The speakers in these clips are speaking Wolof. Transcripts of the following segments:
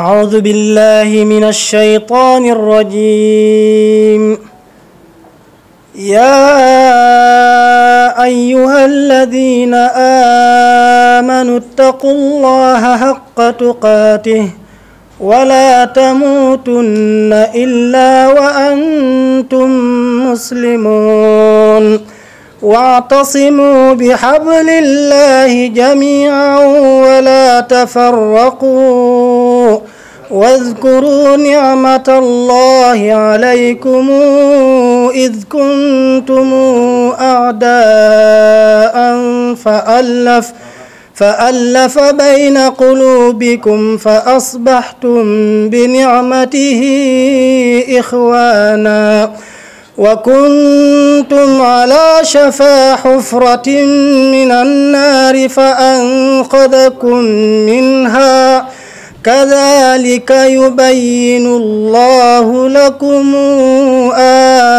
أعوذ بالله من الشيطان الرجيم. يا أيها الذين آمنوا اتقوا الله حق تقاته ولا تموتن إلا وأنتم مسلمون واعتصموا بحبل الله جميعا ولا تفرقوا واذكروا نعمة الله عليكم إذ كنتم أعداء فألف بين قلوبكم فأصبحتم بنعمته إخوانا وكنتم على شفا حفرة من النار فأنقذكم منها كذلك يبين الله لكم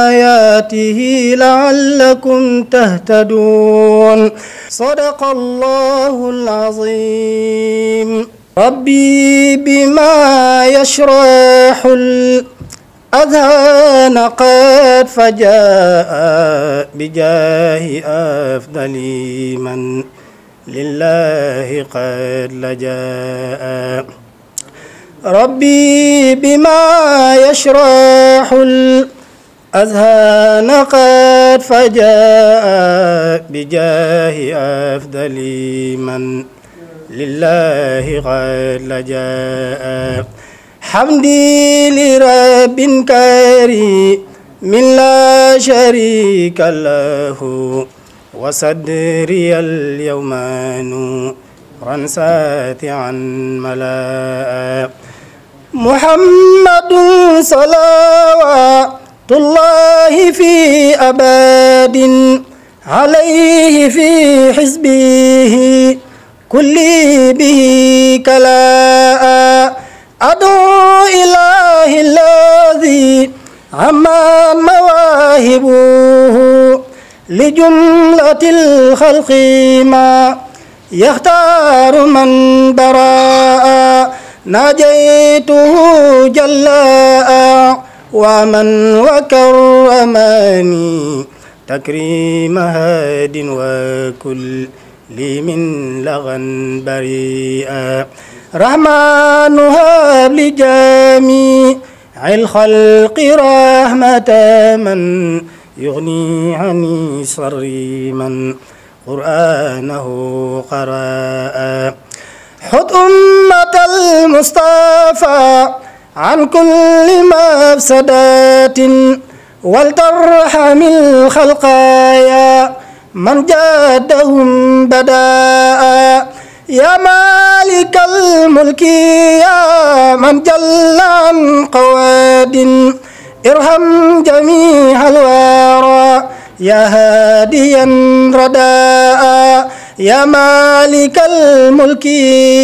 آياته لعلكم تهتدون. صدق الله العظيم. ربي بما يشرح الأذهان قد فجاء بجاه أفضل من لله قد لجاء. ربي بما يشرح الأذهان قد فجاء بجاه أفضل من لله قد لجاء. حمدي لرب كريم من لا شريك له وصدري اليوم نورا ساتعا ملاء. محمد صلوات الله في أبد عليه في حزبه كل به كلاء. أدعو إله الذي عما مواهبه لجملة الخلق ما يختار من براء. ناجيته جلاء ومن وكرمني تكريم هاد وكل لي من لغى بريئا. رحمن هب لجميع الخلق رحمة من يغني عني شر من قرآنه قراء. حط أمة المصطفى عن كل مفسدات ولترحم الخلقايا من جادهم بداء. يا مالك الملك يا من جل عن قواد ارحم جميع الورى يا هاديا رداء. يا مالك الملك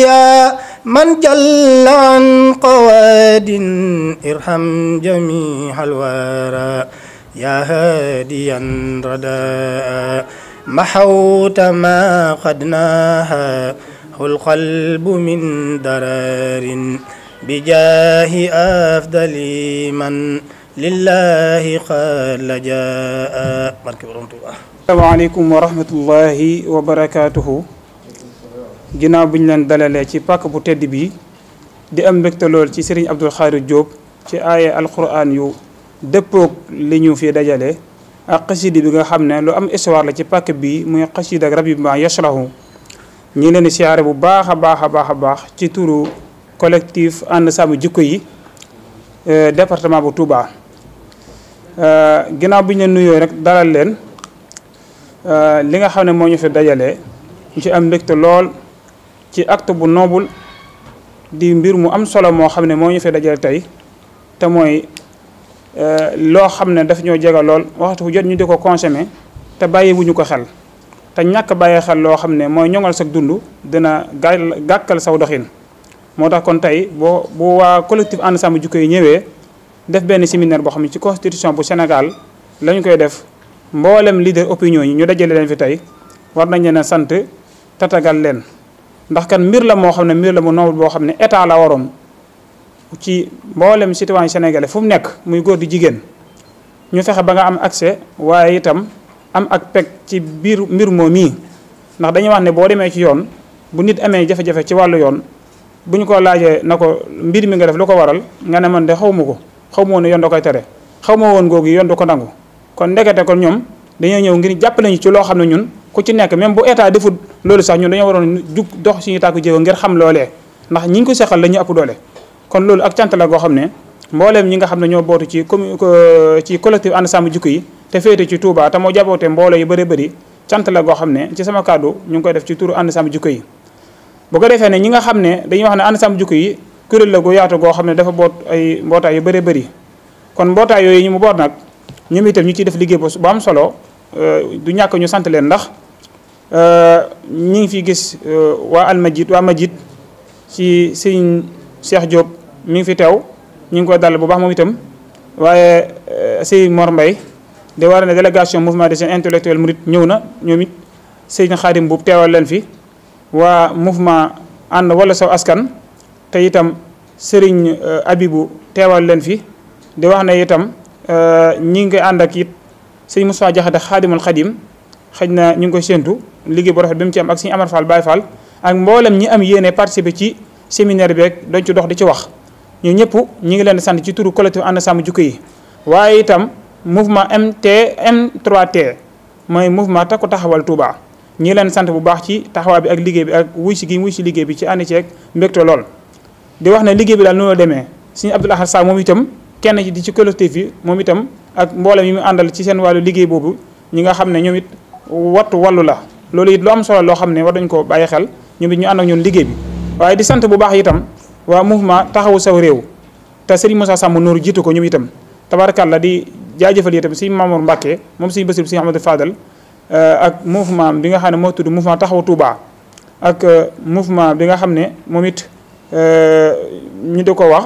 يا من جل عن قواد ارحم جميع الورى يا هاديا رداء. محوت ما قد ناهى القلب من درار بجاه أفضل من لله قد لجاء. asalaamaaleykum wa rahmatullahi wa barakaatuhu. ginnaaw bi ñu leen dalalee ci pàkk bu tedd bi di am mbégte lool ci Serigne Abdou Khadre Diop ci aaya alquran yu dëppoog li ñu fi dajale ak xasida bi nga xam ne lu am histoire la ci pàkk bi muy xasida ak rabbi ma yashrahu. ñu ngi leen di siyaare bu baax a baax a baax a baax ci turu collectif ànd sàmm jikko yi département bu Touba. ginnaaw bi ñu leen nuyoo rek dalal leen li nga xam ne moo ñu fi dajale ñu ci am mbégte lool ci acte bu noble di mbir mu am solo moo xam ne moo ñu fi dajale tey te mooy loo xam ne daf ñoo jega lool waxtu bu jot ñu di ko consommer te bàyyi wuñu ko xel te ñàkk bàyyi xel loo xam ne mooy ñoŋal sa dund dina gàkkal saw doxin. moo tax kon tey bu waa collectif ànd sàmm jikko yi ñëwee def benn séminaire boo xam ne ci constitution bu Sénégal lañu koy def mboolem leader opinion yi ñu dajale leen fi tey war nañ leen a sant tatagal leen ndax kan mbir la moo xam ne mbir la mu noble boo xam ne état la waroon ci mboolem citoyen sénégalais fu mu nekk muy góor di jigéen ñu fexe ba nga am accès waaye itam am ak peg ci biir mbir moom mii ndax dañuy wax ne boo demee ci yoon bu nit amee jafe-jafe ci wàllu yoon bu ñu ko laajee na ko mbir mi nga def lu ko waral nga ne man de xaw ma ko xaw ma woon ne yoon da koy tere xaw ma woon googu yoon du ko nangu kon ndekete kon ñoom dañoo ñëw ngir jàppale ñu ci loo xam ne ñun ku ci nekk même bu état defut loolu sax ñun dañoo waroon jug dox suñu tàkku jéego ngir xam loolee ndax ñi ngi ko seqal la ñu ëpp doole kon loolu ak cant la goo xam ne mbooleem ñi nga xam ne ñoo bootu ci ci collectif ànd sàmm jikko yi te féete ci Touba te moo jaboote mbooloo yu bëri bëri cant la goo xam ne ci sama kàddu ñu ngi koy def ci turu ànd sàmm jikko yi bu ko defee ne ñi nga xam ne dañuy wax ne ànd sàmm jikko yi kuréel la gu yaatu goo xam ne dafa boot ay mbootaay yu bëree bëri kon mbootaay yooyu ñu mu boot nag ñoom itam ñu ciy def liggéey bu am solo du ñàkk ñu sant leen ndax ñi ngi fi gis waa Majid ci sëñ Cheikh Diop mi ngi fi teew ñu ngi koy dal bu baax moom itam waaye sëñ Mor Mbaye di war ne délégation mouvement des jeunes intellectuels murid ñëw na ñoom it sëñ Khadim Boub teewal leen fi waa mouvement ànd wala saw askan te itam Serigne Abibou teewal leen fi di wax ne itam ñi ngi koy ànd ak it sëñ Moussa Diakhaté Khadimul Khadim xëj na ñu ngi koy séentu liggéey bu rafet bi mu ci am ak sëñ Amar Fall Baye Fall ak mboolem ñi am yéene participer ci séminaire bi rek doñ ci dox di ci wax ñu ñëpp ñi ngi leen di sant ci turu collectif ànd sàmm jikko yi waaye itam mouvement M3T mooy mouvement takku taxawal Touba ñi ngi leen sant bu baax ci taxawaay bi ak liggéey bi ak wuy si liggéey bi ci ànd ceeg mbégte lool di wax ne liggéey bi daal noonu la demee sëñ Abdoul Ahad Sall moom itam kenn ci di ci collectif yi moom itam ak mboolem yi mu àndal ci seen wàllu liggéey boobu ñi nga xam ne ñoom it wattu wàllu la loolu it lu am solo loo xam ne war dañ ko bàyyi xel ñoom it ñu ànd ak ñun liggéey bi waaye di sant bu baax itam waa mouvement taxawu saw réew te Serigne Moussa Samb Nour jiitu ko ñoom itam tabarakàlla di jaajëfal itam Serigne Mamour Mbacké moom Serigne Bassirou Serigne Ahmadou Fadal ak mouvement bi nga xam ne moo tudd mouvement taxawu Touba ak mouvement bi nga xam ne moom it ñu di ko wax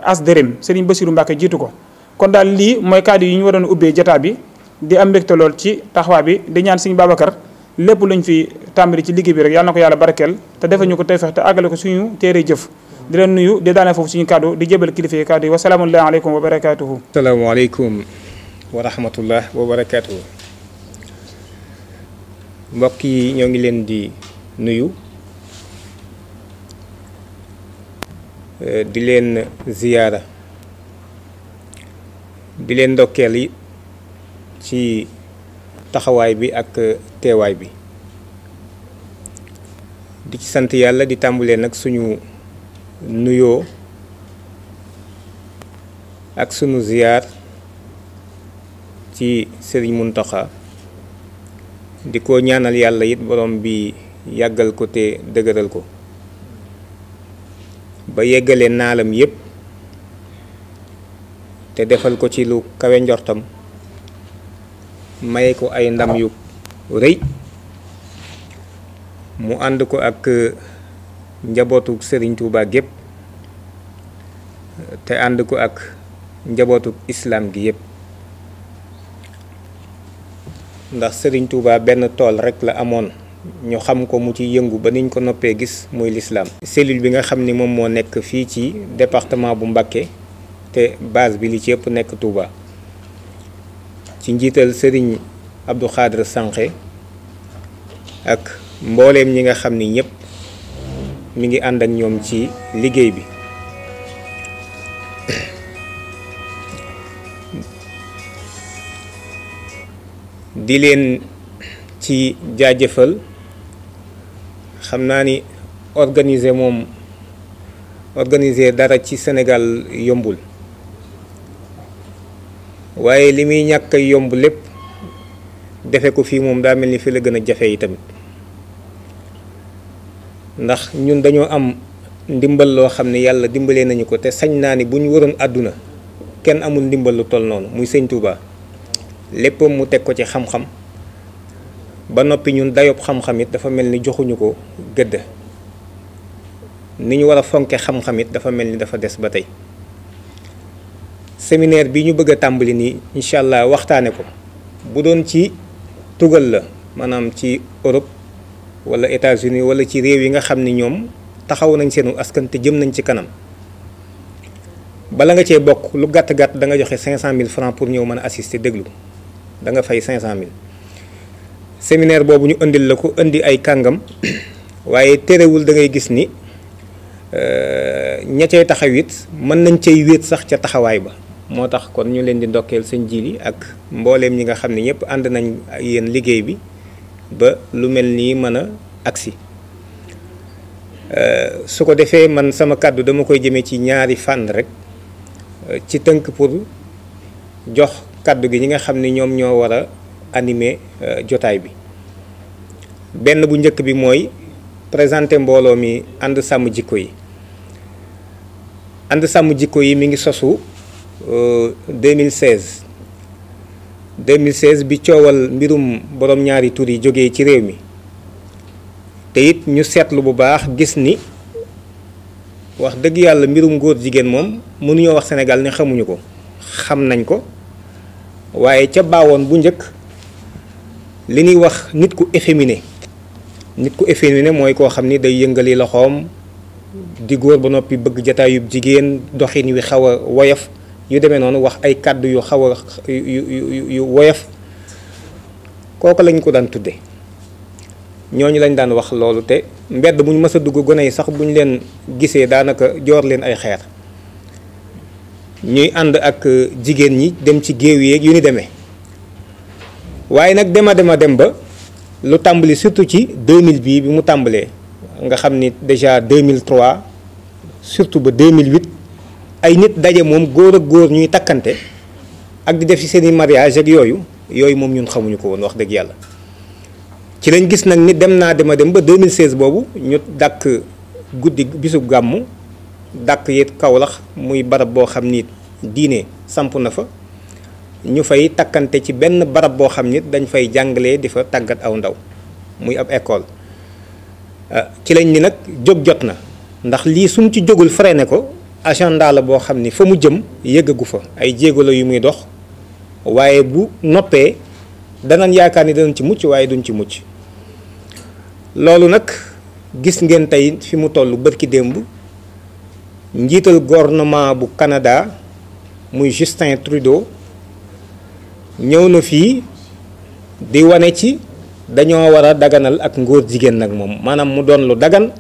Asderem Serigne Bassirou Mbacké jiitu ko kon daal lii mooy kàddu yi ñu waroon ubbee jotaay bi di am mbégte lool ci taxawaay bi di ñaan Serigne Babacar lépp luñ fi tàmbali ci liggéey bi rek yàlla na ko yàlla barkeel te defal ñu ko tey fex te àggale ko suñu téere jëf di leen nuyu di daane foofu suñu kàddu di jébal kilifa yi kàddu yi wasalaamu aleykum wa barakaatuhu. asalaamaaleykum wa rahmatullah wa barakaatuhu. mbokk yi ñoo ngi leen di nuyu di leen ziyaara di leen ndokkeel yi ci taxawaay bi ak teewaay bi di ci sant yàlla di tàmbalee nag suñu nuyoo ak sunu ziyaar ci Serigne Mountakha di ko ñaanal yàlla it borom bi yàggal ko te dëgëral ko ba yeggale naalam yépp te defal ko ci lu kawe njortam maye ko ay ndam yu rëy mu ànd ko ak njabootu Serigne Touba gépp te ànd ko ak njabootu islam gi yépp ndax Serigne Touba benn tool rek la amoon ñu xam ko mu ci yëngu ba niñ ko noppee gis muy l'islam. cellule bi nga xam ni moom moo nekk fii ci département bu Mbacké te base bi li ci ëpp nekk Touba ci njiital Serigne Abdou Khadre Sankhé ak mbooleem ñi nga xam ni ñëpp mi ngi ànd ak ñoom ci liggéey bi di leen ci jaajëfal xam naa ni organiser dara ci Sénégal yombul waaye li muy ñàkk a yomb lépp defe ko fii moom daa mel ni fi la gën a jafe yi tamit ndax ñun dañoo am ndimbal loo xam ne yàlla dimbalee nañu ko te sañ naa ni bu ñu waroon àdduna kenn amul ndimbal lu toll noonu muy sëñ Touba léppam mu teg ko ci xam-xam ba noppi ñun dayob xam-xam it dafa mel ni joxuñu ko gëdd ni ñu war a fonke xam-xam it dafa mel ni dafa des ba tey séminaire bi ñu bëgg a tàmbali nii incha allah waxtaane ko bu doon ci tugal la maanaam ci Europe wala États-Unis wala ci réew yi nga xam ni ñoom taxaw nañ seenu askan te jëm nañ ci kanam bala nga cee bokk lu gàtt-gàtt da nga joxe 500 000 francs pour ñëw mën a assister déglu da nga fay 500 000 séminaire boobu ñu indil la ko indi ay kàngam waaye terewul da ngay gis ni ña cay taxaw it mën nañ cay wéet sax ca taxawaay ba moo tax kon ñu leen di ndokkeel sëñ Jili ak mbooleem ñi nga xam ne ñëpp ànd nañ yéen liggéey bi ba lu mel nii mën a agsi su ko defee man sama kàddu dama koy jëmee ci ñaari fànn rek ci tënk pour jox kàddu gi ñi nga xam ne ñoom ñoo war a animer jotaay bi benn bu njëkk bi mooy présenter mbooloo mi ànd sàmm jikko yi ànd sàmm jikko yi mi ngi sosu 2016 bi coowal mbirum borom ñaari tur yi jógee ci réew mi te it ñu seetlu bu baax gis ni wax dëgg yàlla mbirum góor jigéen moom mënuñoo wax Sénégal ne xamuñu ko xam nañ ko waaye ca baawoon bu njëkk li ñuy wax nit ku efféminé mooy koo xam ni day yëngali loxoom di góor ba noppi bëgg jataayub jigéen doxin wi xaw a woyof yu demee noonu wax ay kàddu yu xaw a yu woyof kooku lañ ko daan tudde ñooñu lañ daan wax loolu te mbedd bu ñu mës a dugg gone yi sax bu ñu leen gisee daanaka joor leen ay xeer ñuy ànd ak jigéen ñi dem ci géew yeeg yu ni demee waaye nag dem ba lu tàmbali surtout ci 2000 bii bi mu tàmbalee nga xam ni déjà 2003 surtout ba 2008 ay nit daje moom góor ak góor ñuy takkante ak di def ci seeni mariage ak yooyu moom ñun xamuñu ko woon wax dëgg yàlla ci lañ gis nag ni dem ba 2016 boobu ñu dàkk guddi bisub gàmmu dàkk yit Kawlax muy barab boo xam ni diine samp na fa ñu fay takkante ci benn barab boo xam ni dañ fay jàngalee di fa tàggat aw ndaw muy ab école ci lañ ni nag jóg jot na ndax lii suñ ci jógul freiné ko agenda la boo xam ni fa mu jëm yëggagu fa ay jéego la yu muy dox waaye bu noppee danañ yaakaar ni danañ ci mucc waaye duñ ci mucc loolu nag gis ngeen tey fi mu toll bërki démb njiital gouvernement bu Canada muy Justin Trudeau ñëw na fii di wane ci dañoo war a daganal ak ngóor jigéen nag moom maanaam mu doon lu dagan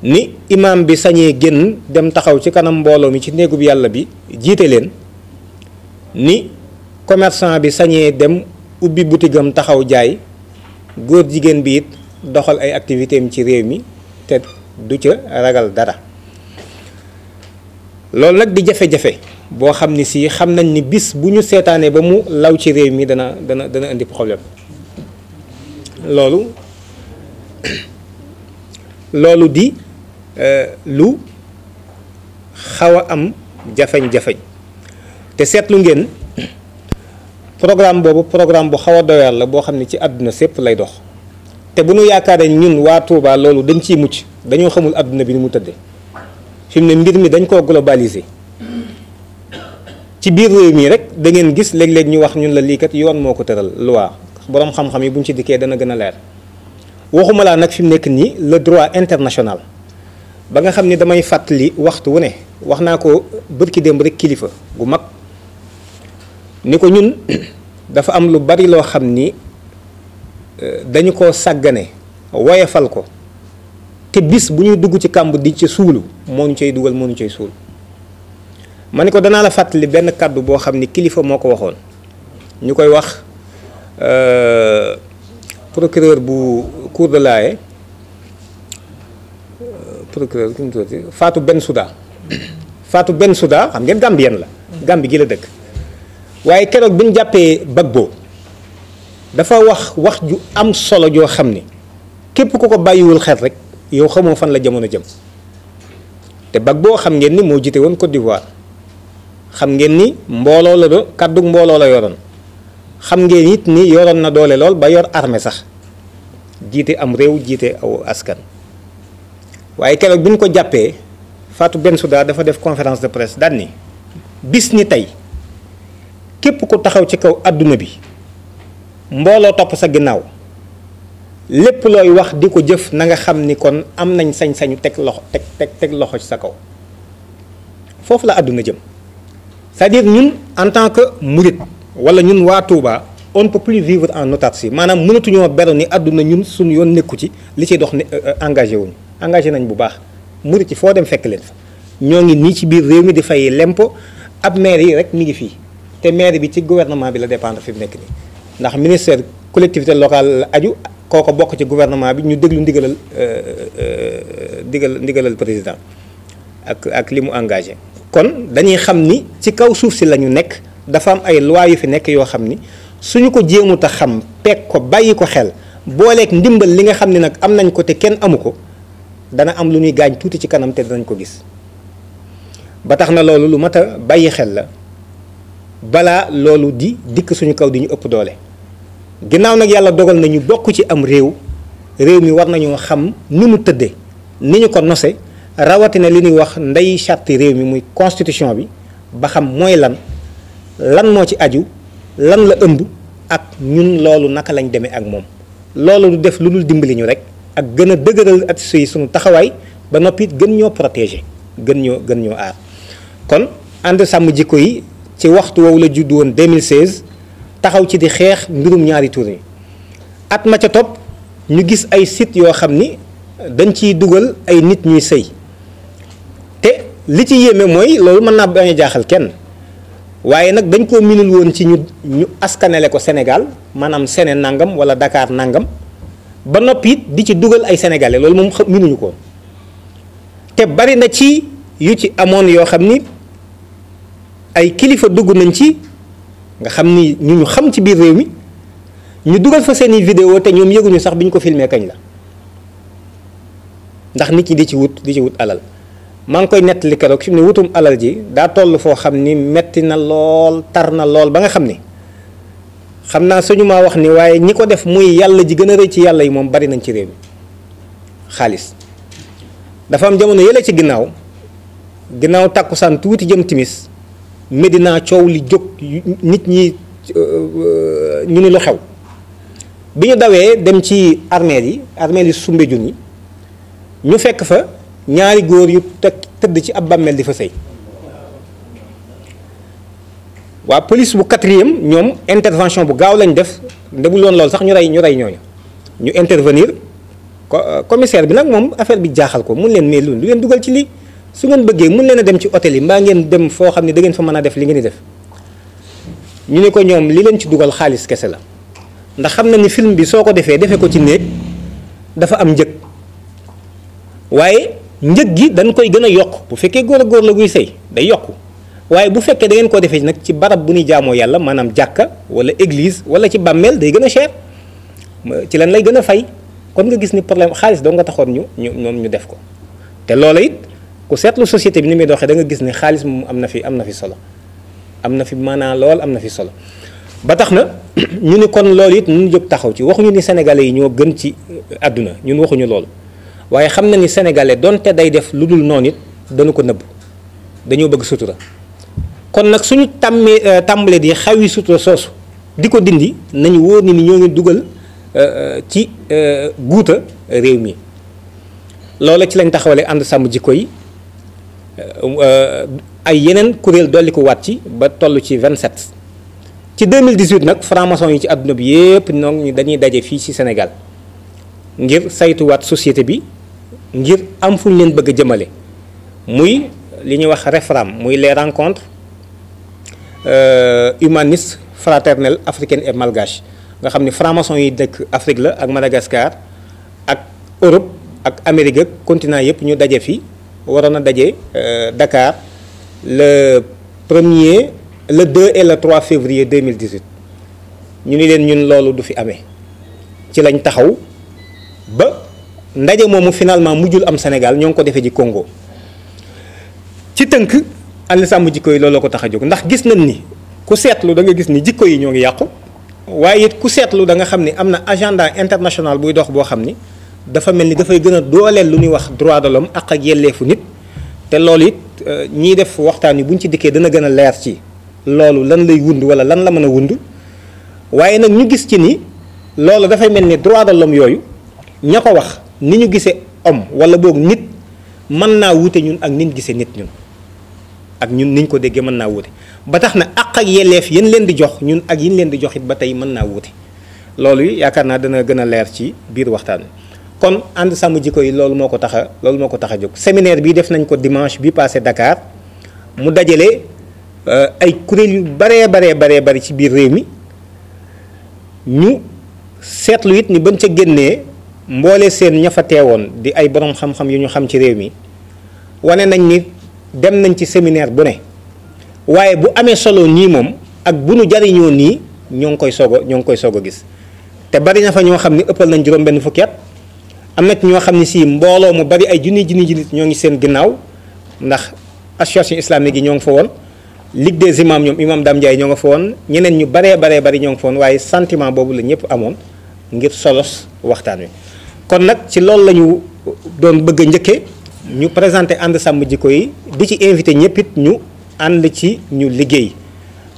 ni imam bi sañee génn dem taxaw ci kanam mbooloo mi ci néegub yàlla bi jiite leen ni commerçant bi sañee dem ubbi butigam taxaw jaay góor jigéen bi it doxal ay activité am ci réew mi te du ca ragal dara loolu nag di jafe-jafe boo xam ni si xam nañ ni bis bu ñu seetaanee ba mu law ci réew mi dana indi problème loolu di lu xaw a am jafeñ-jafeñ te seetlu ngeen programme boobu programme bu xaw a doyar la boo xam ne ci àdduna sépp lay dox te bu ñu yaakaaree ñun waa Touba loolu dañ ciy mucc dañoo xamul àdduna bi ni mu tëddee fi mu ne mbir mi dañ koo globaliser ci biir réew mi rek da ngeen gis léeg-léeg ñu wax ñun la lii kat yoon moo ko tëral loi boroom xam-xam yi bu ñu ci dikkee dana gën a leer waxuma laa nag fi mu nekk nii le droit international ba nga xam ni damay fàttali waxtu wu ne wax naa ko bërki démb rek kilifa gu mag ni ko ñun dafa am lu bari loo xam ni dañu ko sàggane woyefal ko te bis bu ñuy dugg ci kàmb di ci suulu moo ñu cay dugal moo ñu cay suul ma ni ko danaa la fàttali benn kàddu boo xam ni kilifa moo ko waxoon ñu koy wax procureur bu Cour de l'Aye procureur ki mu tuddati Fatou Bensouda xam ngeen Gambien la Gambie gi la dëkk waaye keroog bi ñu jàppee Gbagbo dafa wax ju am solo joo xam ni képp ku ko bàyyiwul xel rek yow xamoo fan la jamono jëm te Gbagbo xam ngeen ni moo jiite woon Côte d'Ivoire xam ngeen ni mbooloo la do kàddu mbooloo la yoroon xam ngeen it ni yoroon na doole lool ba yor armée sax jiite am réew jiite aw askan waaye keroog bi ñu ko jàppee Fatou Bensouda dafa def conférence de presse daan ni bis ni tey képp ku taxaw ci kaw àdduna bi mbooloo topp sa ginnaaw lépp looy wax di ko jëf na nga xam ni kon am nañ sañ-sañu teg loxo ci sa kaw foofu la àdduna jëm. c'est-à-dire ñun en tant que murit wala ñun waa Touba on ne peut plus vivre en autarcie maanaam mënatuñoo beru ni àdduna ñun suñu yoon nekku ci li ciy dox ne engagé wuñu engagé nañ bu baax murit yi foo dem fekk leen fa ñoo ngi nii ci biir réew mi di fay lempo ab maire yi rek mi ngi fii te maire bi ci gouvernement bi la dépendre fi mu nekk nii ndax ministère collectivité locale la aju kooko bokk ci gouvernement bi ñu déglu ndigalal président ak li mu engagé. kon dañuy xam ni ci kaw suuf si la ñu nekk dafa am ay loi yu fi nekk yoo xam ni suñu ko jéemut a xam peeg ko bàyyi ko xel booleeg ndimbal li nga xam ne nag am nañ ko te kenn amu ko dana am lu ñuy gaañ tuuti ci kanam te danañ ko gis ba tax na loolu lu mat a bàyyi xel la balaa loolu di dikk suñu kaw di ñu ëpp doole. ginnaaw nag yàlla dogal na ñu bokk ci am réew mi war nañoo xam ni mu tëddee ni ñu ko nose rawatina li ñuy wax ndey charte réew mi muy constitution bi ba xam mooy lan moo ci aju lan la ëmb ak ñun loolu naka lañ demee ak moom loolu du def lu dul dimbali ñu rek ak gën a dëgëral at yi suñu taxawaay ba noppi it gën ñoo protéger gën ñoo aar. kon ànd sàmm jikko yi ci waxtu woowu la judd woon 2016 taxaw ci di xeex mbirum ñaari tur yi at ma ca topp ñu gis ay site yoo xam ni dañ ciy dugal ay nit ñuy sëy te li ci yéeme mooy loolu mën naa bañ a jaaxal kenn waaye nag dañ koo minul woon ci ñu askanele ko Sénégal maanaam Séné nangam wala Dakar nangam ba noppi it di ci dugal ay sénégalais loolu moom minuñu ko te bari na ci yu ci amoon yoo xam ni ay kilifa dugg nañ ci nga xam ni ñu xam ci biir réew mi ñu dugal fa seeni vidéo te ñoom yëguñu sax bi ñu ko filmé kañ la ndax nit ñi di ci wut alal maa ngi koy nettali keroog fi mu ne wutum alal ji daa toll foo xam ni metti na lool tar na lool ba nga xam ni xam naa suñu maa wax ni waaye ñi ko def muy yàlla ji gën a rëy ci yàlla yi moom bari nañ ci réew mi xaalis dafa am jamono yële ci ginnaaw tàkkusaan tuuti jëm timis Medina coow li jóg nit ñi ñu ni lu xew bi ñu dawee dem ci armeel yi Soumbédioune yi ñu fekk fa ñaari góor yu tëdd ci ab bàmmeel di fa sëy waa police bu 4e ñoom intervention bu gaaw lañ def ndebul woon loolu sax ñu rey ñooñu ñu intervenir commissaire bi nag moom affaire bi jaaxal ko mun leen mais lu leen dugal ci lii su ngeen bëggee mun leen a dem ci hôtel yi mbaa ngeen dem foo xam ne da ngeen fa mën a def li ngeen di def ñu ne ko ñoom li leen ci dugal xaalis kese la ndax xam na ni film bi soo ko defee ko ci néeg dafa am njëg waaye njëg gi dañ koy gën a yokk bu fekkee góor a góor la guy sëy day yokku waaye bu fekkee da ngeen ko defee nag ci barab bu ñuy jaamoo yàlla maanaam jàkka wala église wala ci bàmmeel day gën a cher ci lan lay gën a fay kon nga gis ni problème xaalis doo nga taxoon ñu def ko te loola it ku seetlu société bi ni muy doxee da nga gis ne xaalis moom am na fi solo am na fi maanaam lool am na fi solo ba tax na ñu ni kon loolu it ñu jóg taxaw ci waxuñu ni sénégalais yi ñoo gën ci àdduna ñun waxuñu loolu waaye xam na ni sénégalais donte day def lu dul noonu it dañu ko nëbb dañoo bëgg sutura kon nag suñu tàmbalee di xawi sutura soosu di ko dindi nañu wóor ni ñoo ngi dugal ci guuta réew mi loola ci lañ taxawalee ànd sàmm jikko yi ay yeneen kuréel dolli ko waat ci ba toll ci 27 ci 2018 nag franc-maçon yi ci àdduna bi yépp noonu dañuy daje fii ci Sénégal ngir saytuwaat société bi ngir am fu ñu leen bëgg a jëmale muy li ñuy wax REFRAM muy les rencontres humanistes fraternelles africaines et malgaches nga xam ni franc-maçon yi dëkk Afrique la ak Madagascar ak Europe ak Amérique ak continent yëpp ñu daje fi waroon a daje Dakar le 2 et le 3 février 2018 ñu ni leen ñun loolu du fi amee ci lañ taxaw ba ndaje moomu finalement mujjul am Sénégal ñoo ngi ko defee ji Congo ci tënk ànd sàmm jikko yi looloo ko tax a jóg ndax gis nañ ni ku seetlu da nga gis ni jikko yi ñoo ngi yàqu waaye it ku seetlu da nga xam ni am na agenda international buy dox boo xam ni dafa mel ni dafay gën a dooleel lu ñuy wax droit de l'homme ak yelleefu nit te loolu it ñiy def waxtaan yi buñ ci dikkee dana gën a leer ci loolu lan lay wund wala lan la mën a wund waaye nag ñu gis ci ni loolu dafay mel ni droit de l'homme yooyu ña ko wax ni ñu gisee homme wala boog nit mën naa wute ñun ak nin gisee nit ñun ak ñun niñ ko déggee mën naa wuute ba tax na àq ak yelleef yéen leen di jox ñun ak yin leen di jox it ba tey mën naa wuute loolu yaakaar naa dana gën a leer ci biir waxtaan wi kon ànd sàmm jikko yi loolu moo ko tax a jóg séminaire bi def nañ ko dimanche bi passé Dakar mu dajale ay kuréel yu bari ci biir réew mi ñu seetlu it ni bañ ca génnee mboole seen ña fa teewoon di ay borom xam-xam yu ñu xam ci réew mi wane nañ ni dem nañ ci séminaire bu ne waaye bu amee solo nii moom ak bu nu jariñoo nii ñoo ngi koy soog a gis te bari na fa ñoo xam ni ëppal nañ juróom-benn fukki at am na ñoo xam ne si mbooloo mu bari ay junni ñoo ngi seen ginnaaw ndax association islamique yi ñoo ngi fa woon Ligue des imams ñoom imam Dame Ndiaye ñoo nga fa woon ñeneen ñu bari ñoo ngi fa woon waaye sentiment boobu la ñëpp amoon ngir solos waxtaan wi kon nag ci loolu la ñu doon bëgg a njëkke ñu présenté ànd sàmm jikko yi di ci invité ñëpp it ñu ànd ci ñu liggéey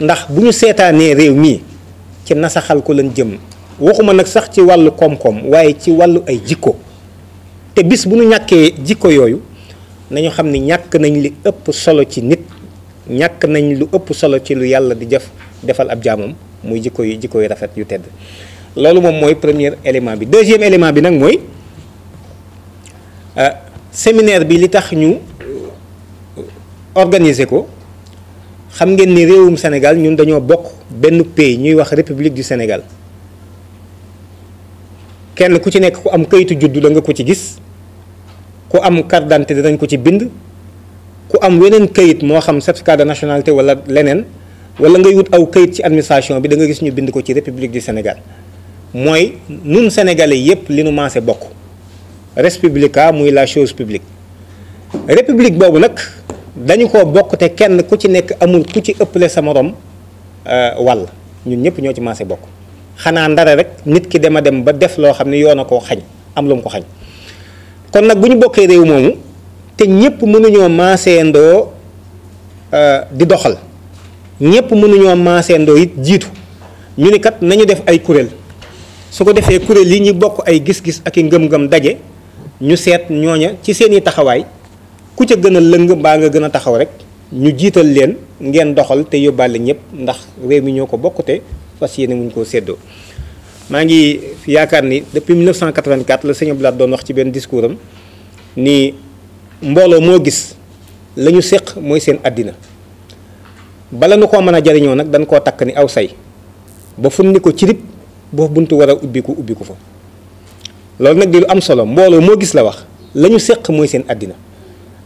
ndax bu ñu seetaanee réew mii ci nasaxal ko lañ jëm waxuma nag sax ci wàllu koom-koom waaye ci wàllu ay jikko te bis bu ñu ñàkkee jikko yooyu nañu xam ni ñàkk nañ li ëpp solo ci nit ñàkk nañ lu ëpp solo ci lu yàlla di defal ab jaamam muy jikko yi rafet yu tedd loolu moom mooy premier élément bi deuxième élément bi nag mooy séminaire bi li tax ñu organiser ko xam ngeen ni réewum Sénégal ñun dañoo bokk benn pays ñuy wax République du Sénégal kenn ku ci nekk ku am kayitu juddu da nga ko ci gis ku am carte d'identité dañ ko ci bind ku am weneen kayit moo xam certificat de nationalité wala leneen wala ngay wut aw kayit ci administration bi da nga gis ñu bind ko ci République du Sénégal mooy nun sénégalais yépp li nu maase bokk res publica muy la chose publique république boobu nag dañu ko bokk te kenn ku ci nekk amul ku ci ëppale sa morom wàll ñun ñëpp ñoo ci maase bokk xanaa ndare rek nit ki dem ba def loo xam ne yoon a koo xañ am lu mu ko xañ kon nag bu ñu bokkee réew moomu te ñëpp mënuñoo maaseendoo di doxal ñëpp mënuñoo maaseendoo it jiitu ñu ni kat nañu def ay kuréel su ko defee kuréel yi ñu bokk ay gis-gis ak i ngëm-ngëm daje ñu seet ñooña ci seeni taxawaay ku ca gën a lëng mbaa nga gën a taxaw rek ñu jiital leen ngeen doxal te yóbbaale ñëpp ndax réew mi ñoo ko bokk te fas yéene muñ koo séddoo. maa ngi yaakaar ni depuis 1984 la sëñ Abdoulaye doon wax ci benn discours am ni mbooloo moo gis la ñu séq mooy seen àddina bala nu koo mën a jariñoo nag dañ koo takk ni aw say ba fun ni ko cirib boo buntu war a ubbiku fa loolu nag di lu am solo mbooloo moo gis la wax la ñu séq mooy seen àddina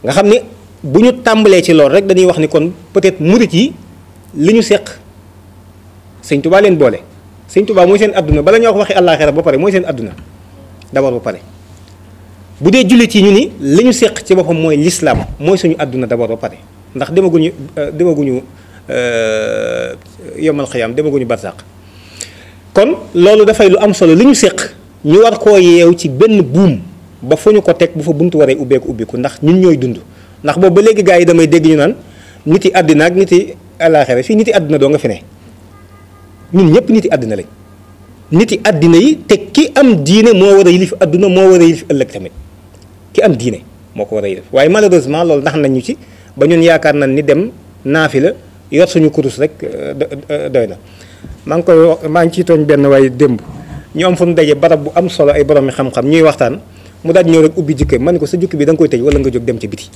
nga xam ni bu ñu tàmbalee ci loolu rek dañuy wax ni kon peut-être murit yi li ñu séq sëñ Tuubaa leen boole sëñ Tuubaa mooy seen àdduna bala ñoo wax waxi àllaaxira ba pare mooy seen àdduna d'abord ba pare bu dee jullit yi ñu ni li ñu séq ci boppam mooy l'islam mooy suñu àdduna d'abord ba pare ndax demaguñu yomal xiyaam demaguñu barsàq kon loolu dafay lu am solo li ñu séq ñu war koo yeew ci benn buum ba fu ñu ko teg bu fa buntu waree ubbiku ndax ñun ñooy dund ndax boobu ba léegi gars yi damay dégg ñu naan nit yi àddina ak nit yi àllaaxira fii nit yi àddina doo nga fi ne ñun ñëpp nit yi àddina lañ nit yi àddina yi te ki am diine moo war a yilif àdduna moo war a yilif ëllëg tamit ki am diine moo ko war a yilif waaye malheureusement loolu ndax nañ ñu ci ba ñun yaakaar nañ ni dem naafi la yor suñu kurus rek doy na. maa ngi ciy tooñ benn waaye démb ñu am fu ñu daje barab bu am solo ay borom mi xam-xam ñuy waxtaan mu daal ñëw rek ubbi jukki man ko sa jukki bi da nga koy tëj wala nga jóg dem ci biti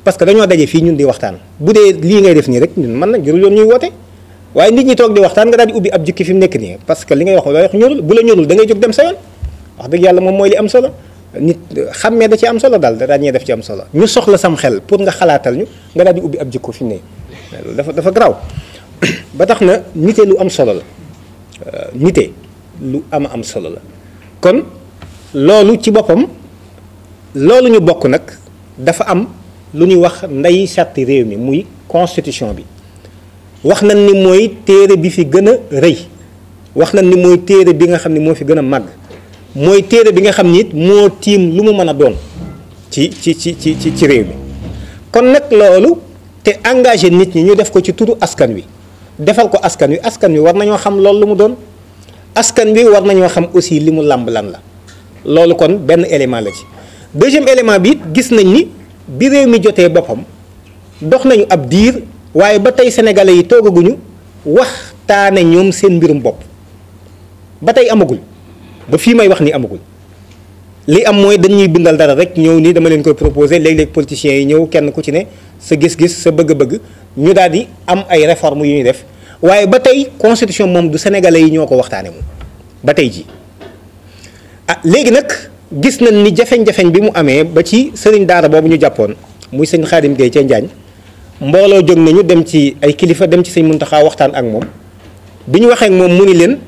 parce que dañoo daje fii ñun di waxtaan bu dee lii ngay def nii rek ñun mën na jërul yoon ñuy woote waaye nit ñi toog di waxtaan nga daal di ubbi ab jukki fi mu nekk nii parce que li ngay wax ñorul bu la ñorul da ngay jóg dem sa yoon wax dëgg yàlla moom mooy li am solo nit xàmmee da ci am solo daal dañuy def ci am solo ñu soxla sam xel pour nga xalaatal ñu nga daal di ubbi ab jikko fi mu ne loolu dafa garaaw ba tax na nite lu am solo la nite lu am solo la kon loolu ci boppam loolu ñu bokk nag dafa am lu ñuy wax nday sarti réew mi muy constitution bi wax nañ ni mooy téere bi fi gën a rëy wax nañ ni mooy téere bi nga xam ne moo fi gën a màgg mooy téere bi nga xam ni it moo tiim lu mu mën a doon ci réew mi kon nag loolu te engagé nit ñi ñu def ko ci turu askan wi defal ko askan wi war nañoo xam loolu lu mu doon askan wi war nañoo xam aussi li mu làmb lan la loolu kon benn élément la ci deuxième élément bi it gis nañ ni bi réew mi jotee boppam dox nañu ab diir waaye ba tey sénégalais yi toogaguñu waxtaane ñoom seen mbirum bopp ba tey amagul ba fii may wax ni amagul. li am mooy dañuy bindal dara rek ñëw nii dama leen koy proposer léeg-léeg politiciens yi ñëw kenn ku ci ne sa gis-gis sa bëgg-bëgg ñu daal di am ay réformes yu ñuy def waaye ba tey constitution moom du sénégalais yi ñoo ko waxtaane moom ba tey ji léegi nag gis nañ ni jafeñ-jafeñ bi mu amee ba ci sëriñ daara boobu ñu jàppoon muy sëñ Xaadim Gueye ca Njaañ mbooloo jóg nañu dem ci ay kilifa dem ci sëñ Muntaxa waxtaan ak moom bi ñu waxee ak moom mu ni leen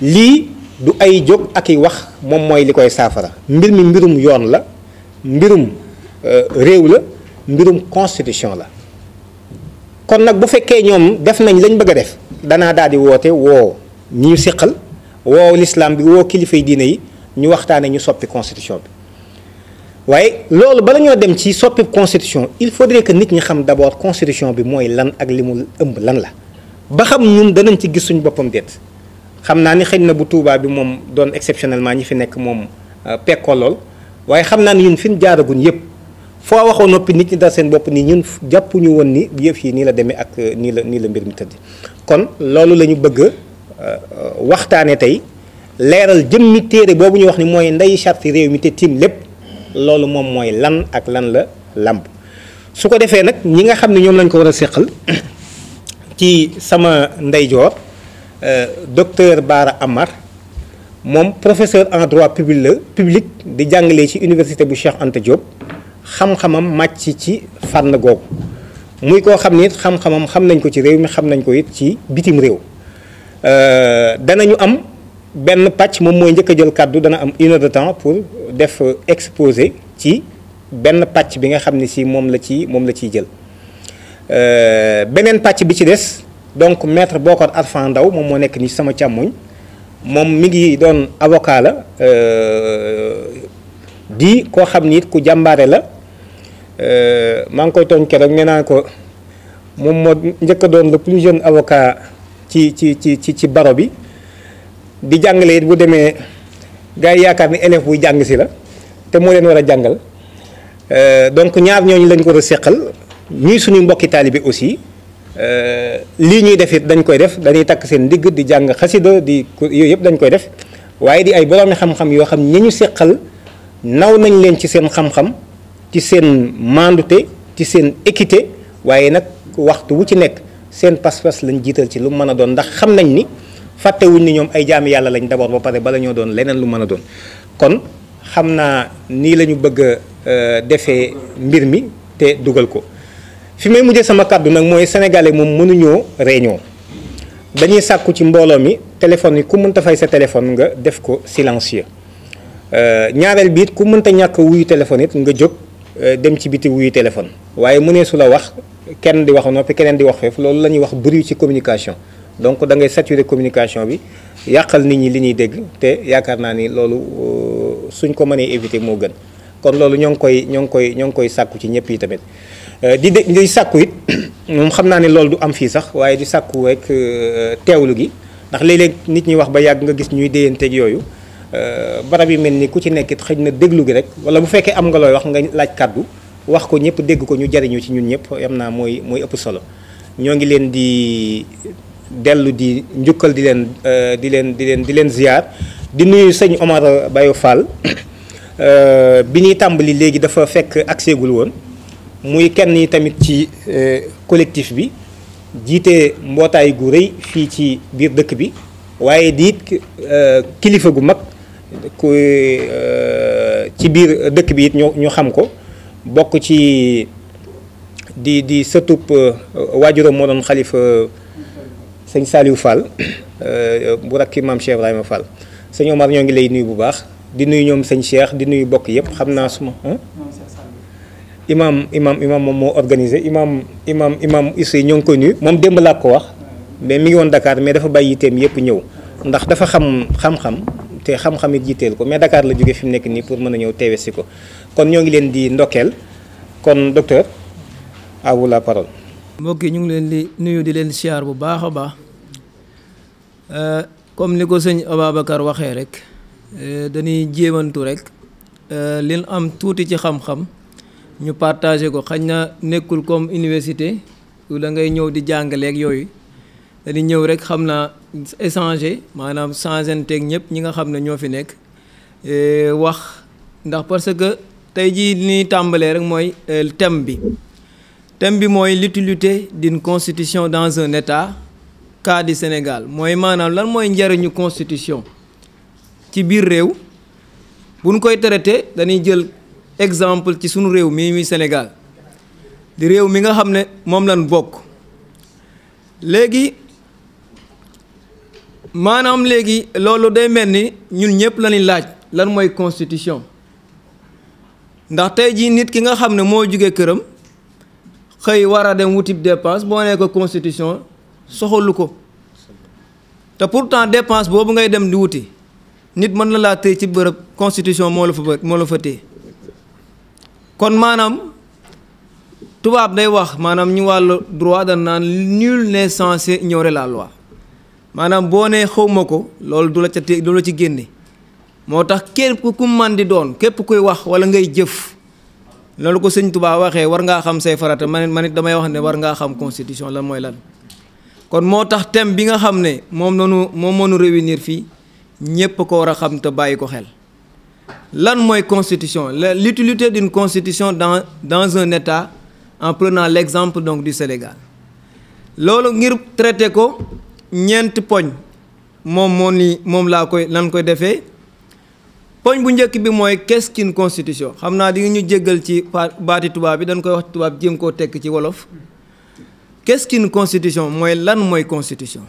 lii du ay jóg ak i wax moom mooy li koy saafara mbir mi mbirum yoon la mbirum réew la mbirum constitution la kon nag bu fekkee ñoom def nañ lañ bëgg a def danaa daal di woote woo ñi ñu siqal woo l'islam bi woo kilifa yi diine yi ñu waxtaane ñu soppi constitution bi waaye loolu bala ñoo dem ci soppi constitution il faudrait que nit ñi xam d'abord constitution bi mooy lan ak li mu ëmb lan la ba xam ñun danañ ci gis suñu boppam déet xam naa ni xëy na bu Touba bi moom doon exceptionnellement ñi fi nekk moom pekkoo lool waaye xam naa ni ñun fi ñu jaaragun yëpp foo waxoo noppi nit ñi dal seen bopp ni ñun jàppuñu woon ni yëf yi nii la demee ak nii la mbir mi tëdd kon loolu la ñu bëgg waxtaane tey leeral jëmmi téere boobu ñu wax ni mooy ndey charte réew mi te tiim lépp loolu moom mooy lan ak lan la lamb su ko defee nag ñi nga xam ne ñoom lañ ko war a séqal ci sama ndeyjoor docteur Bara Amar moom professeur en droit public di jàngalee ci université bu Cheikh Anta Diop xam-xamam màcc ci fànn googu muy koo xam ni it xam-xamam xam nañ ko ci réew mi xam nañ ko it ci bitim réew danañu am benn pàcc moom mooy njëkk a jël kàddu dana am 1 heure de temps pour def exposé ci benn pàcc bi nga xam ne si moom la ciy jël beneen pàcc bi ci des donc maître Bokar Arfan Ndaw moom moo nekk ni sama càmmoñ moom mi ngi doon avocat la di koo xam ni it ku jàmbaare la maa ngi koy tooñ keroog nee naa ko moom moo njëkk a doon le plus jeune avocat ci baro bi di jàngale it bu demee gars yi yaakaar ni élève buy jàng si la te moo leen war a jàngal donc ñaar ñooñu lañ ko war a seqal ñuy suñu mbokki taalibe aussi lii ñuy def it dañ koy def dañuy takk seen ndigg di jàng xasida di yooyu yëpp dañ koy def waaye di ay boroomi xam-xam yoo xam ñi ñu seqal naw nañ leen ci seen xam-xam ci seen maandute ci seen équité waaye nag waxtu wu ci nekk seen pas-pas lañ jiital ci lu mën a doon ndax xam nañ ni fàttewuñ ni ñoom ay jaami yàlla lañ d'abord ba pare bala ñoo doon leneen lu mën a doon kon xam naa nii la ñu bëgg a defee mbir mi te dugal ko fi may mujjee sama kàddu nag mooy sénégalais moom mënuñoo réunion dañuy sàkku ci mbooloo mi téléphone yi ku mënta fay sa téléphone nga def ko silencieux ñaareel bi it ku mënta ñàkk wuyu téléphone it nga jóg dem ci biti wuyu téléphone waaye mënee su la wax kenn di wax noppi keneen di wax feef loolu la ñuy wax bruit ci communication donc da ngay saturer communication bi yàqal nit ñi li ñuy dégg te yaakaar naa ni loolu suñ ko mënee éviter moo gën kon loolu ñoo ngi koy sàkku ci ñëpp yi tamit di sàkku it moom xam naa ne loolu du am fii sax waaye di sàkku rek teewlu gi ndax léeg-léeg nit ñi wax ba yàgg nga gis ñuy déyanteeg yooyu barab yi mel ni ku ci nekkit xëy na déglu gi rek wala bu fekkee am nga looy wax nga laaj kàddu wax ko ñëpp dégg ko ñu jariñu ci ñun ñëpp yam naa mooy ëpp solo ñoo ngi leen di dellu di njukkal di leen ziar di nuyu sëñ Omar Bayo Fall bi ñuy tàmbali léegi dafa fekk agseegul woon muy kenn yi tamit ci collectif bi jiite mbootaay gu rëy fii ci biir dëkk bi waaye di it kilifa gu mag ku ci biir dëkk bi it ñu xam ko bokk ci di sëtub waajuram moo doon xalifa sëñ Saliou Fall bu rakki maam Cheikh Ibrahima Fall sëñ Omar ñoo ngi lay nuyu bu baax di nuyu ñoom sëñ Cheikh di nuyu bokk yëpp xam naa suma imam moom moo organisé imam Issa ñoo ngi koy nuyu moom démb laa ko wax mais mi ngi woon Dakar mais dafa bàyyi yiteem yëpp ñëw ndax dafa xam-xam te xam-xam it jiiteel ko mais Dakar la jóge fi mu nekk nii pour mën a ñëw teewe si ko kon ñoo ngi leen di ndokkeel kon docteur à vous la parole. mbokk yi ñu ngi leen di nuyu di leen siyaar bu baax a baax comme ni ko sëñ Ababacar waxee rek dañuy jéemantu rek liñ am tuuti ci xam-xam ñu partagé ko xañ na nekkul comme université où da ngay ñëw di jàngaleeg yooyu dañuy ñëw rek xam naa échanger maanaam changenteeg ñëpp ñi nga xam ne ñoo fi nekk wax ndax parce que tey jii ni tàmbalee rek mooy thème bi mooy l'utilité d'une constitution dans un état cas du Sénégal mooy maanaam lan mooy njariñu constitution ci biir réew bu ñu koy traité dañuy jël exemple ci sunu réew mi Sénégal di réew mi nga xam ne moom lañ bokk léegi maanaam léegi loolu day mel ni ñun ñëpp la ñuy laaj lan mooy constitution ndax tey jii nit ki nga xam ne moo jóge këram xëy war a dem wutib dépense boo nee ko constitution soxalu ko te pourtant dépense boobu ngay dem di wuti nit mën na laa tëj ci bërëb constitution moo la fa téye kon maanaam tubaab day wax maanaam ñu wàllu droit dañ naan nul n'est censé ignorer la loi maanaam boo nee xawma ko loolu du la ci génne moo tax képp ku man di doon képp kuy wax wala ngay jëf loolu ko sëñ Tuubaa waxee war ngaa xam say farata man it damay wax ne war ngaa xam constitution lan mooy lan kon moo tax thème bi nga xam ne moom mënu réunir fii ñépp ko war a xam te bàyyi ko xel lan mooy constitution l'utilité d'une constitution dans un état en prenant l'exemple donc du Sénégal loolu ngir traité ko ñeenti poñ moom lan koy defee poñ bu njëkk bi mooy qu'est-ce qu'une constitution xam naa di nga ñu jéggal ci baati tubaab bi dañ koy wax tubaab jéem koo tekk ci wolof qu'est-ce qu'une constitution mooy lan mooy constitution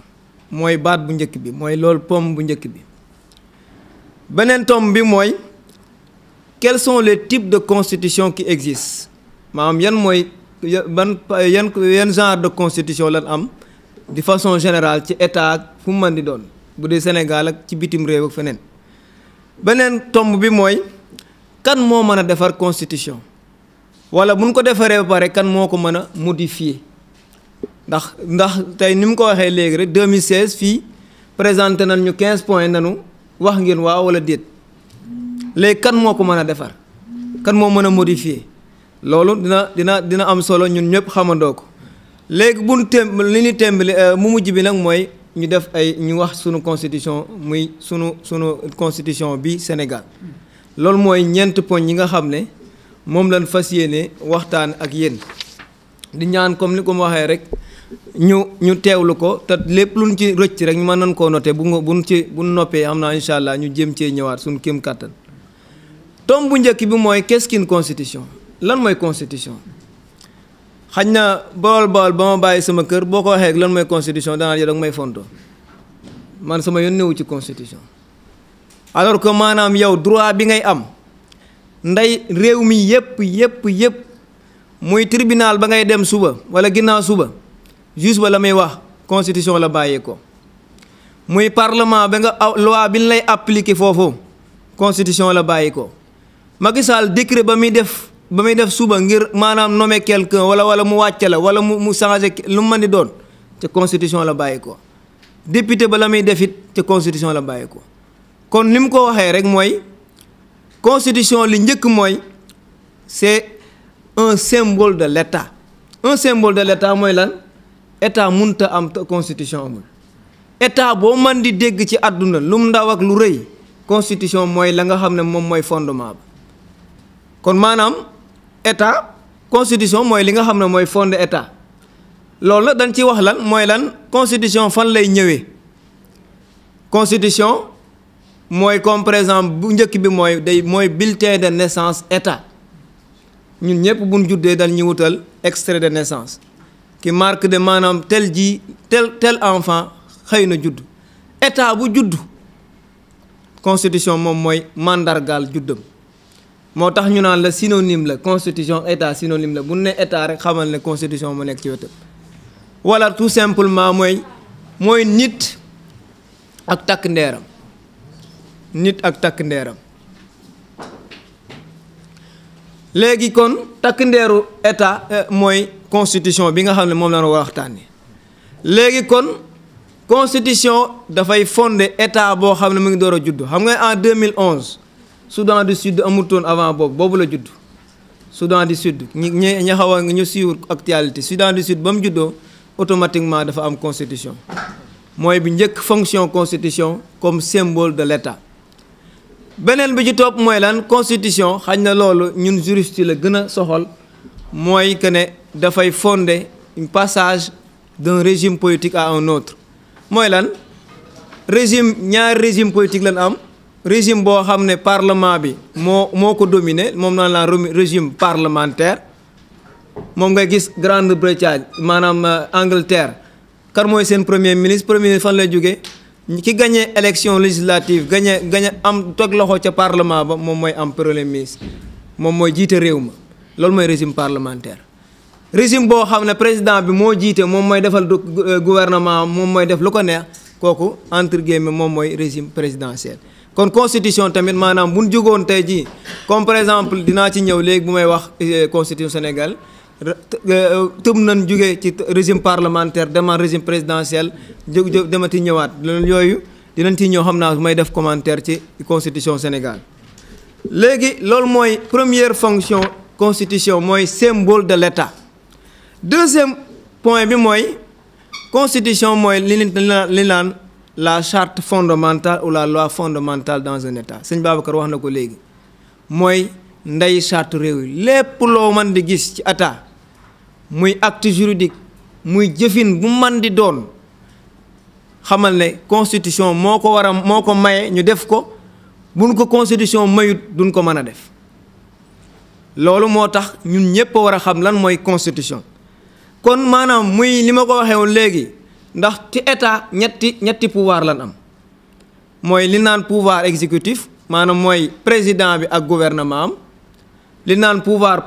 mooy baat bu njëkk bi mooy loolu pomm bu njëkk bi beneen tomb bi mooy quels sont les types de constitution qui existent maanaam yan genre de constitution lan am de façon générale ci état fu mu mën di doon bu dee Sénégal ak ci bitim réew ak feneen beneen tomb bi mooy kan moo mën a defar constitution wala bu ñu ko defaree ba pare kan moo ko mën a modifier ndax tey ni mu ko waxee léegi rek 2016 fii présenté nañ ñu 15 points nanu wax ngeen waaw wala déet léegi kan moo ko mën a defar kan moo mën a modifier loolu dina am solo ñun ñëpp xamandoo ko léegi bu ñu li ñu tembali mu mujj bi nag mooy ñu def ñu wax sunu constitution muy sunu constitution bi Sénégal loolu mooy ñeent poñ yi nga xam ne moom lañ fas yéene waxtaan ak yéen di ñaan comme ni ko ma waxee rek ñu teewlu ko te lépp luñ ci rëcc rek ñu mën nañ koo noté bu noppee xam naa incha allah ñu jëm cee ñëwaat suñu kéem kàttan tomb bu njëkk bi mooy qu'est-ce qu'une constitution lan mooy constitution xañ na bool ba ma bàyyi sama kër boo ko waxee lan mooy constitution danaa yow danga may fontoo man sama yoon newu ci constitution alors que maanaam yow droit bi ngay am ndey réew mi yépp muy tribunal ba ngay dem suba wala ginnaaw suba juge ba la may wax constitution la bàyyee ko muy parlement ba nga loi bi ñu lay appliquer foofu constitution la bàyyi ko Macky Sall décret ba muy def suba ngir maanaam nommer quelqu'un wala mu wàcce la wala mu changer lu mu mën di doon te constitution la bàyyi ko député ba la muy def it te constitution la bàyyi ko kon ni mu ko waxee rek mooy constitution li njëkk mooy c'est un symbole de l'État un symbole de l'État mooy lan état munta am te constitution amul état boo mën di dégg ci àdduna lu mu ndaw ak lu rëy constitution mooy la nga xam ne moom mooy fondement ba kon maanaam état constitution mooy li nga xam ne mooy fondé état loolu la dañ ci wax lan mooy lan constitution fan lay ñëwee constitution mooy comme par exemple bu njëkk bi mooy bulletin de naissance état ñun ñëpp buñ juddee dañ ñu wutal extrait de naissance qui marque de maanaam tel enfant xëy na judd état bu judd constitution moom mooy mandargaal juddam moo tax ñu naan la synonyme la constitution état synonyme la bu ne état rek xamal ne constitution mu nekk ci wetam wala tout simplement mooy nit ak takk ndeeram léegi kon takk ndeeru état mooy constitution bi nga xam ne moom la ñu war a waxtaanee léegi kon constitution dafay fonder état boo xam ne mu ngi door a judd xam nga en 2011 Soudan du Sud amutoon avant boobu la judd Soudan du Sud ñi xaw a ñu suivre actualité Soudan du Sud ba mu juddoo automatiquement dafa am constitution mooy bi njëkk fonction constitution comme symbole de l'État. beneen bi ci topp mooy lan constitution xañ na loolu ñun juriste yi la gën a soxal mooy que ne dafay fonder un passage d'un régime politique à un autre mooy lan régime ñaari régime politique lañ am régime boo xam ne parlement bi moo ko dominé moom naan la régime parlementaire moom ngay gis Grande-Bretagne maanaam Angleterre kan mooy seen premier ministre fan lay jógee ki gagné élection législative gagné am toog loxo ca parlement ba moom mooy am premier ministre moom mooy jiite réew ma loolu mooy régime parlementaire. régime boo xam ne président bi moo jiite moom mooy defal gouvernement moom mooy def lu ko neex kooku entre guillemets moom mooy régime présidentiel. kon constitution tamit maanaam bu ñu jógoon tey jii comme par exemple dinaa ci ñëw léegi bu may wax constitution Sénégal tëb nañ jógee ci régime parlementaire demaat régime présidentiel jóg demati ñëwaat yooyu dinañ ci ñëw xam naa may def commentaire ci constitution Sénégal. léegi loolu mooy première fonction constitution mooy symbole de l'État. deuxième point bi mooy constitution mooy li naan la charte fondamentale ou la loi fondamentale dans un État sëñ Babacar wax na ko léegi mooy ndey charte réew yi lépp loo mën di gis ci État muy acte juridique muy jëfin bu mën di doon xamal ne constitution moo ko maye ñu def ko buñ ko constitution mayut duñ ko mën a def loolu moo tax ñun ñëpp a war a xam lan mooy constitution. kon maanaam muy li ma ko waxee woon léegi ndax ci État ñetti pouvoir lan am mooy li naan pouvoir exécutif maanaam mooy président bi ak gouvernement am li naan pouvoir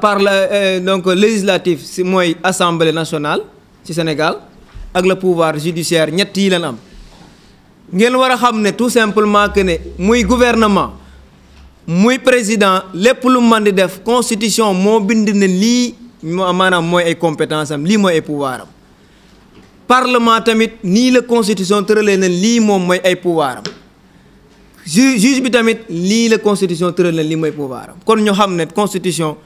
donc législatif si mooy assemblée nationale ci Sénégal ak le pouvoir judiciaire ñett yi lan am ngeen war a xam ne tout simplement que ne muy gouvernement muy président lépp lu mën di def constitution moo bind ne lii maanaam mooy ay compétence am lii mooy ay pouvoir am parlement tamit nii la constitution tëralee na lii moom mooy ay pouvoir am juge bi tamit lii la constitution tëral na lii mooy pouvoir am kon ñu xam ne constitution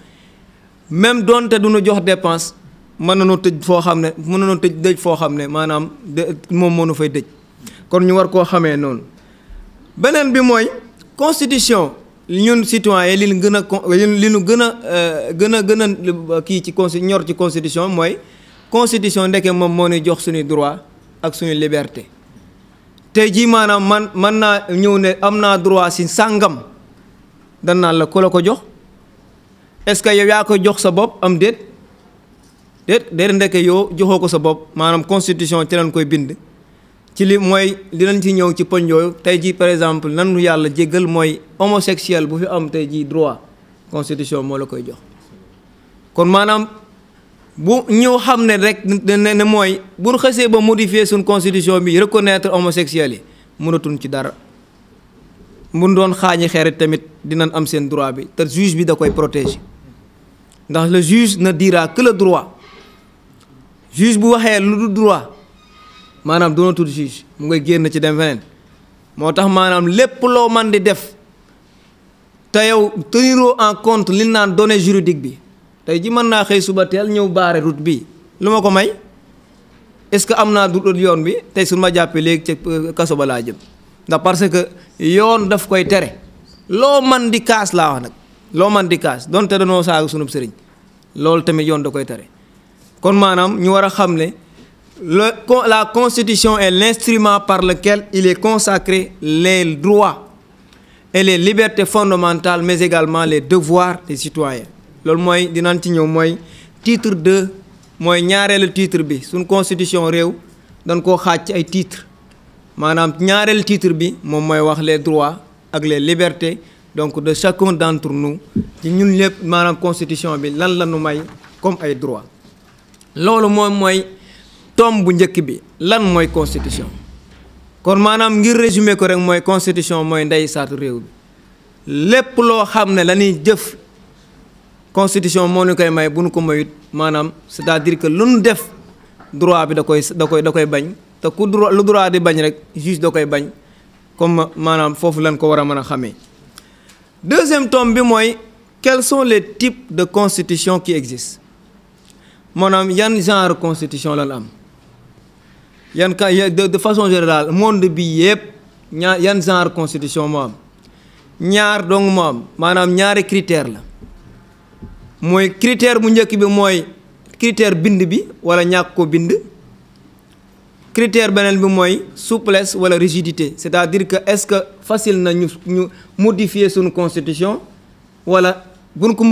même doonte du ñu jox dépense mën nañoo tëj foo xam ne mën nañoo dëj foo xam ne maanaam moom moo nu fay dëj kon ñu war koo xamee noonu. beneen bi mooy constitution ñun citoyen li ñu gën a kii ci ñor ci constitution mooy constitution ndeke moom moo ñuy jox suñuy droit ak suñuy liberté. tey jii maanaam man naa ñëw ne am naa droit si sàngam dan naan la ku la ko jox est-ce que yow yaa koy jox sa bopp am déet ndeke yow joxoo ko sa bopp maanaam constitution ci lañ koy bind ci li mooy dinañ ci ñëw ci poñ yooyu tey jii par exemple nanu yàlla jéggal mooy homosexuel bu fi am tey jii droit constitution moo la koy jox kon maanaam bu ñëw xam ne rek ne mooy bu ñu xësee ba modifier suñ constitution bi reconnaître homosexuels yi mënatuñ ci dara mun doon xaañi xeerit tamit dinañ am seen droit bi te juge bi da koy protéger ndax le juge ne dira que le droit juge bu waxee lu du droit maanaam doonatul juge mu ngay génn ci dem feneen moo tax maanaam lépp loo man di def te yow teniroo en compte li naan données juridique bi tey ji mën naa xëy suba teel ñëw baare route bi lu ma ko may est-ce que am naa du yoon bi tey su ma jàppee léegi ca kaso ba laa jëm ndax parce que yoon daf koy tere loo man di kaas laa wax nag loo man di kaas donte danoo saaga sunub sëriñ loolu tamit yoon da koy tere kon maanaam ñu war a xam ne la constitution est l'instrument par lequel il est consacré les droits et les libertés fondamentales mais également les devoirs des citoyens loolu mooy dinañ ci ñëw mooy titre 2 mooy ñaareelu titre bi suñ constitution réew dañ koo xaaj ci ay titres maanaam ñaareelu titre bi moom mooy wax les droits ak les libertés donc de chacun d'entre nous ci ñun lépp maanaam constitution bi lan la nu may comme ay droits loolu moom mooy tomb bu njëkk bi lan mooy constitution kon maanaam ngir résumer ko rek mooy constitution mooy ndey saatu réew bi lépp loo xam ne la ñuy jëf constitution moo ñu koy may bu ñu ko mayut maanaam c'est-à-dire que lu ñu def droit bi da koy bañ te ku lu droit di bañ rek juge da koy bañ comme maanaam foofu lañ ko war a mën a xamee. deuxième tombe bi mooy quels sont les types de constitution qui existent maanaam yan genre constitution lan am yan ka de façon générale monde bi yëpp yan genre constitution moo am ñaar dong moo am maanaam ñaari critère la mooy critère bu njëkk bi mooy critère bind bi wala ñàkk ko bind critère beneen bi mooy souplesse wala rigidité c'est-à-dire que est-ce que facile na ñu modifier suñu constitution wala buñ ko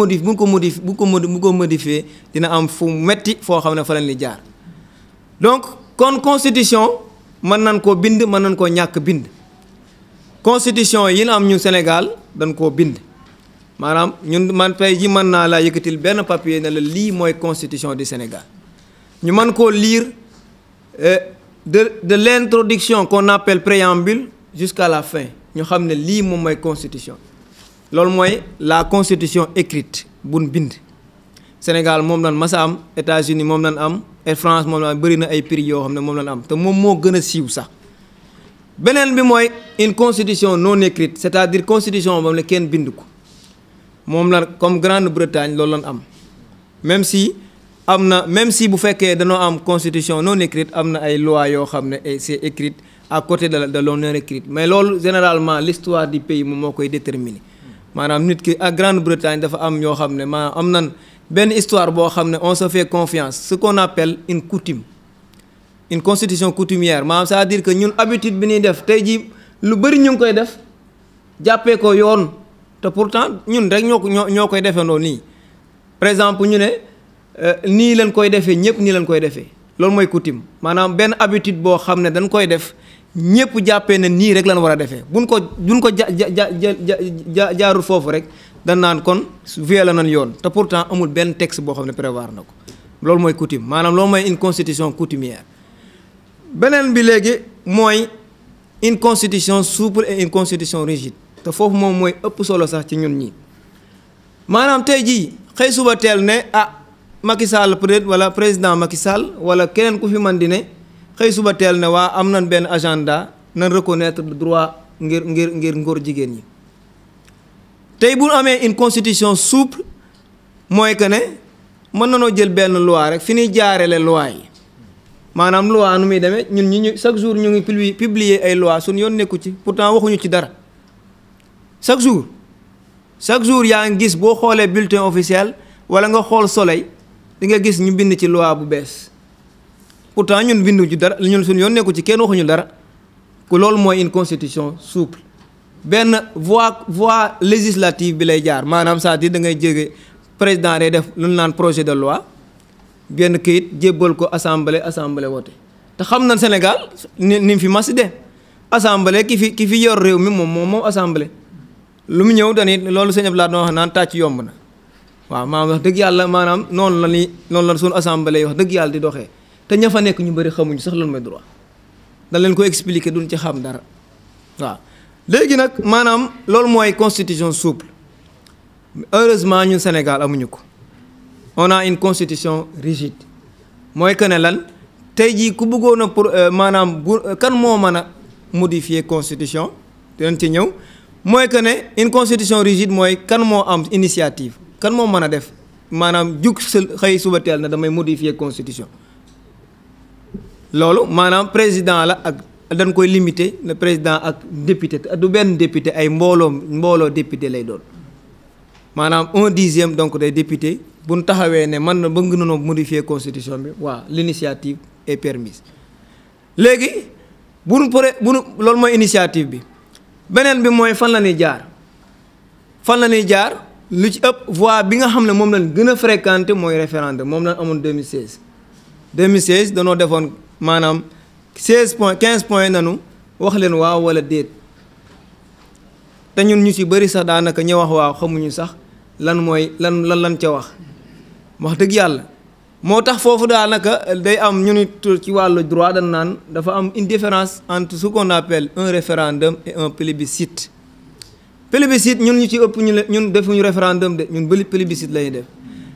modifier dina am fu metti foo xam ne fa leen li jaar donc kon constitution mën nañ koo bind mën nañ koo ñàkk bind constitution yi na am ñu Sénégal dañ koo bind maanaam ñun man tey ji mën naa laa yëkkatil benn papier ne la lii mooy constitution du Sénégal ñu mën koo lire de l'introduction qu'on appelle préambule jusqu'à la fin ñu xam ne lii moom mooy constitution loolu mooy la constitution écrite buñ bind Sénégal moom lan masa am États-Unis moom lan am et France moom lan bëri na ay prix yoo xam ne moom lan am te moom moo gën a siiw sax beneen bi mooy une constitution non écrite c'est-à-dire constitution moom la kenn bind ko moom la comme Grande-Bretagne loolu lan am même si bu fekkee dañoo am constitution non écrite am na ay lois yoo xam ne c'est écrite à côté de non écrite mais loolu généralement l'histoire du pays moom moo koy déterminer maanaam nit ki ak Grande-Bretagne dafa am yoo xam ne maanaam am nan benn histoire boo xam ne on se fait confiance ce qu'on appelle une coutume une constitution coutumière maanaam c'est-à-dire que ñun habitude bi ñuy def tey jii lu bëri ñu ngi koy def jàppee ko yoon te pourtant ñun rek ñoo koy defandoo nii par exemple ñu ne nii leen koy defee ñëpp nii leen koy defee loolu mooy coutume maanaam benn habitude boo xam ne dañ koy def ñëpp jàppee ne nii rek lan war a defee buñ ko jaarul foofu rek dañ naan kon violé nañ yoon te pourtant amul benn texte boo xam ne prévoir na ko loolu mooy coutume maanaam loolu mooy une constitution coutumière beneen bi léegi mooy une constitution souple et une constitution rigide te foofu moom mooy ëpp solo sax ci ñun ñi maanaam tey jii xëy suba teel ne Macky Sall peut-être wala président Macky Sall wala keneen ku fi man di ne xëy suba teel ne waa am nañ benn agenda nañ reconnaître le droit ngir ngóor jigéen ñi tey bu amee une constitution souple mooy que ne mën nanoo jël benn loi rek fi ñuy jaarele loi yi maanaam loi nu muy demee ñun ñu chaque jour ñu ngi publier ay loi suñu yoon nekku ci pourtant waxuñu ci dara chaque jour yaa ngi gis boo xoolee bulletin officiel wala nga xool Soleil di nga gis ñu bind ci loi bu bees pourtant ñun bindu ci dara ñun suñu yoon nekku ci kenn waxuñu dara ku loolu mooy une constitution souple benn voie législative bi lay jaar maanaam c'est-à-dire da ngay jóge président day def lu ñu naan projet de loi benn këyit jébbal ko assemblée woote te xam na Sénégal ni fi mas de assemblée ki fi yor réew mi moom assemblée lu mu ñëw dañuy loolu sëñ Abdoulaye doon wax naan tàcc yomb na waaw maanaam wax dëgg yàlla maanaam noonu la suñu assemblée wax dëgg yàlla di doxee te ña fa nekk ñu bëri xamuñu sax lan mooy droit dañ leen ko expliquer duñ ci xam dara waaw léegi nag maanaam loolu mooy constitution souple heureusement ñun Sénégal amuñu ko on a une constitution rigide mooy que ne lan tey jii ku bëggoon a pour maanaam kan moo mën a modifier constitution dinañ ci ñëw mooy que ne une constitution rigide mooy kan moo am initiative kan moo mën a def maanaam jug xëy suba teel na damay modifier constitution loolu maanaam président la ak dañ koy limiter le président ak député du benn député ay mbooloo député lay doon maanaam 1/10 donc des députés bu ñu taxawee ne man na bëgg nañoo modifier constitution bi waaw l'initiative est permise léegi loolu mooy initiative bi beneen bi mooy fan la ñuy jaar lu ci ëpp voie bi nga xam ne moom lañ gën a fréquenté mooy référendum moom lañ amoon 2016 danoo defoon maanaam 15 points nanu wax leen waaw wala déet te ñun ñu ci bëri sax daanaka ñu wax waaw xamuñu sax lan ca wax dëgg yàlla moo tax foofu daanaka day am ñu ni ci wàllu droit dañ naan dafa am une différence entre ce qu'on appelle un référendum et un plébiscite ñun ñu ci ëpp ñun defuñu référendum de ñun plébiscite lañuy def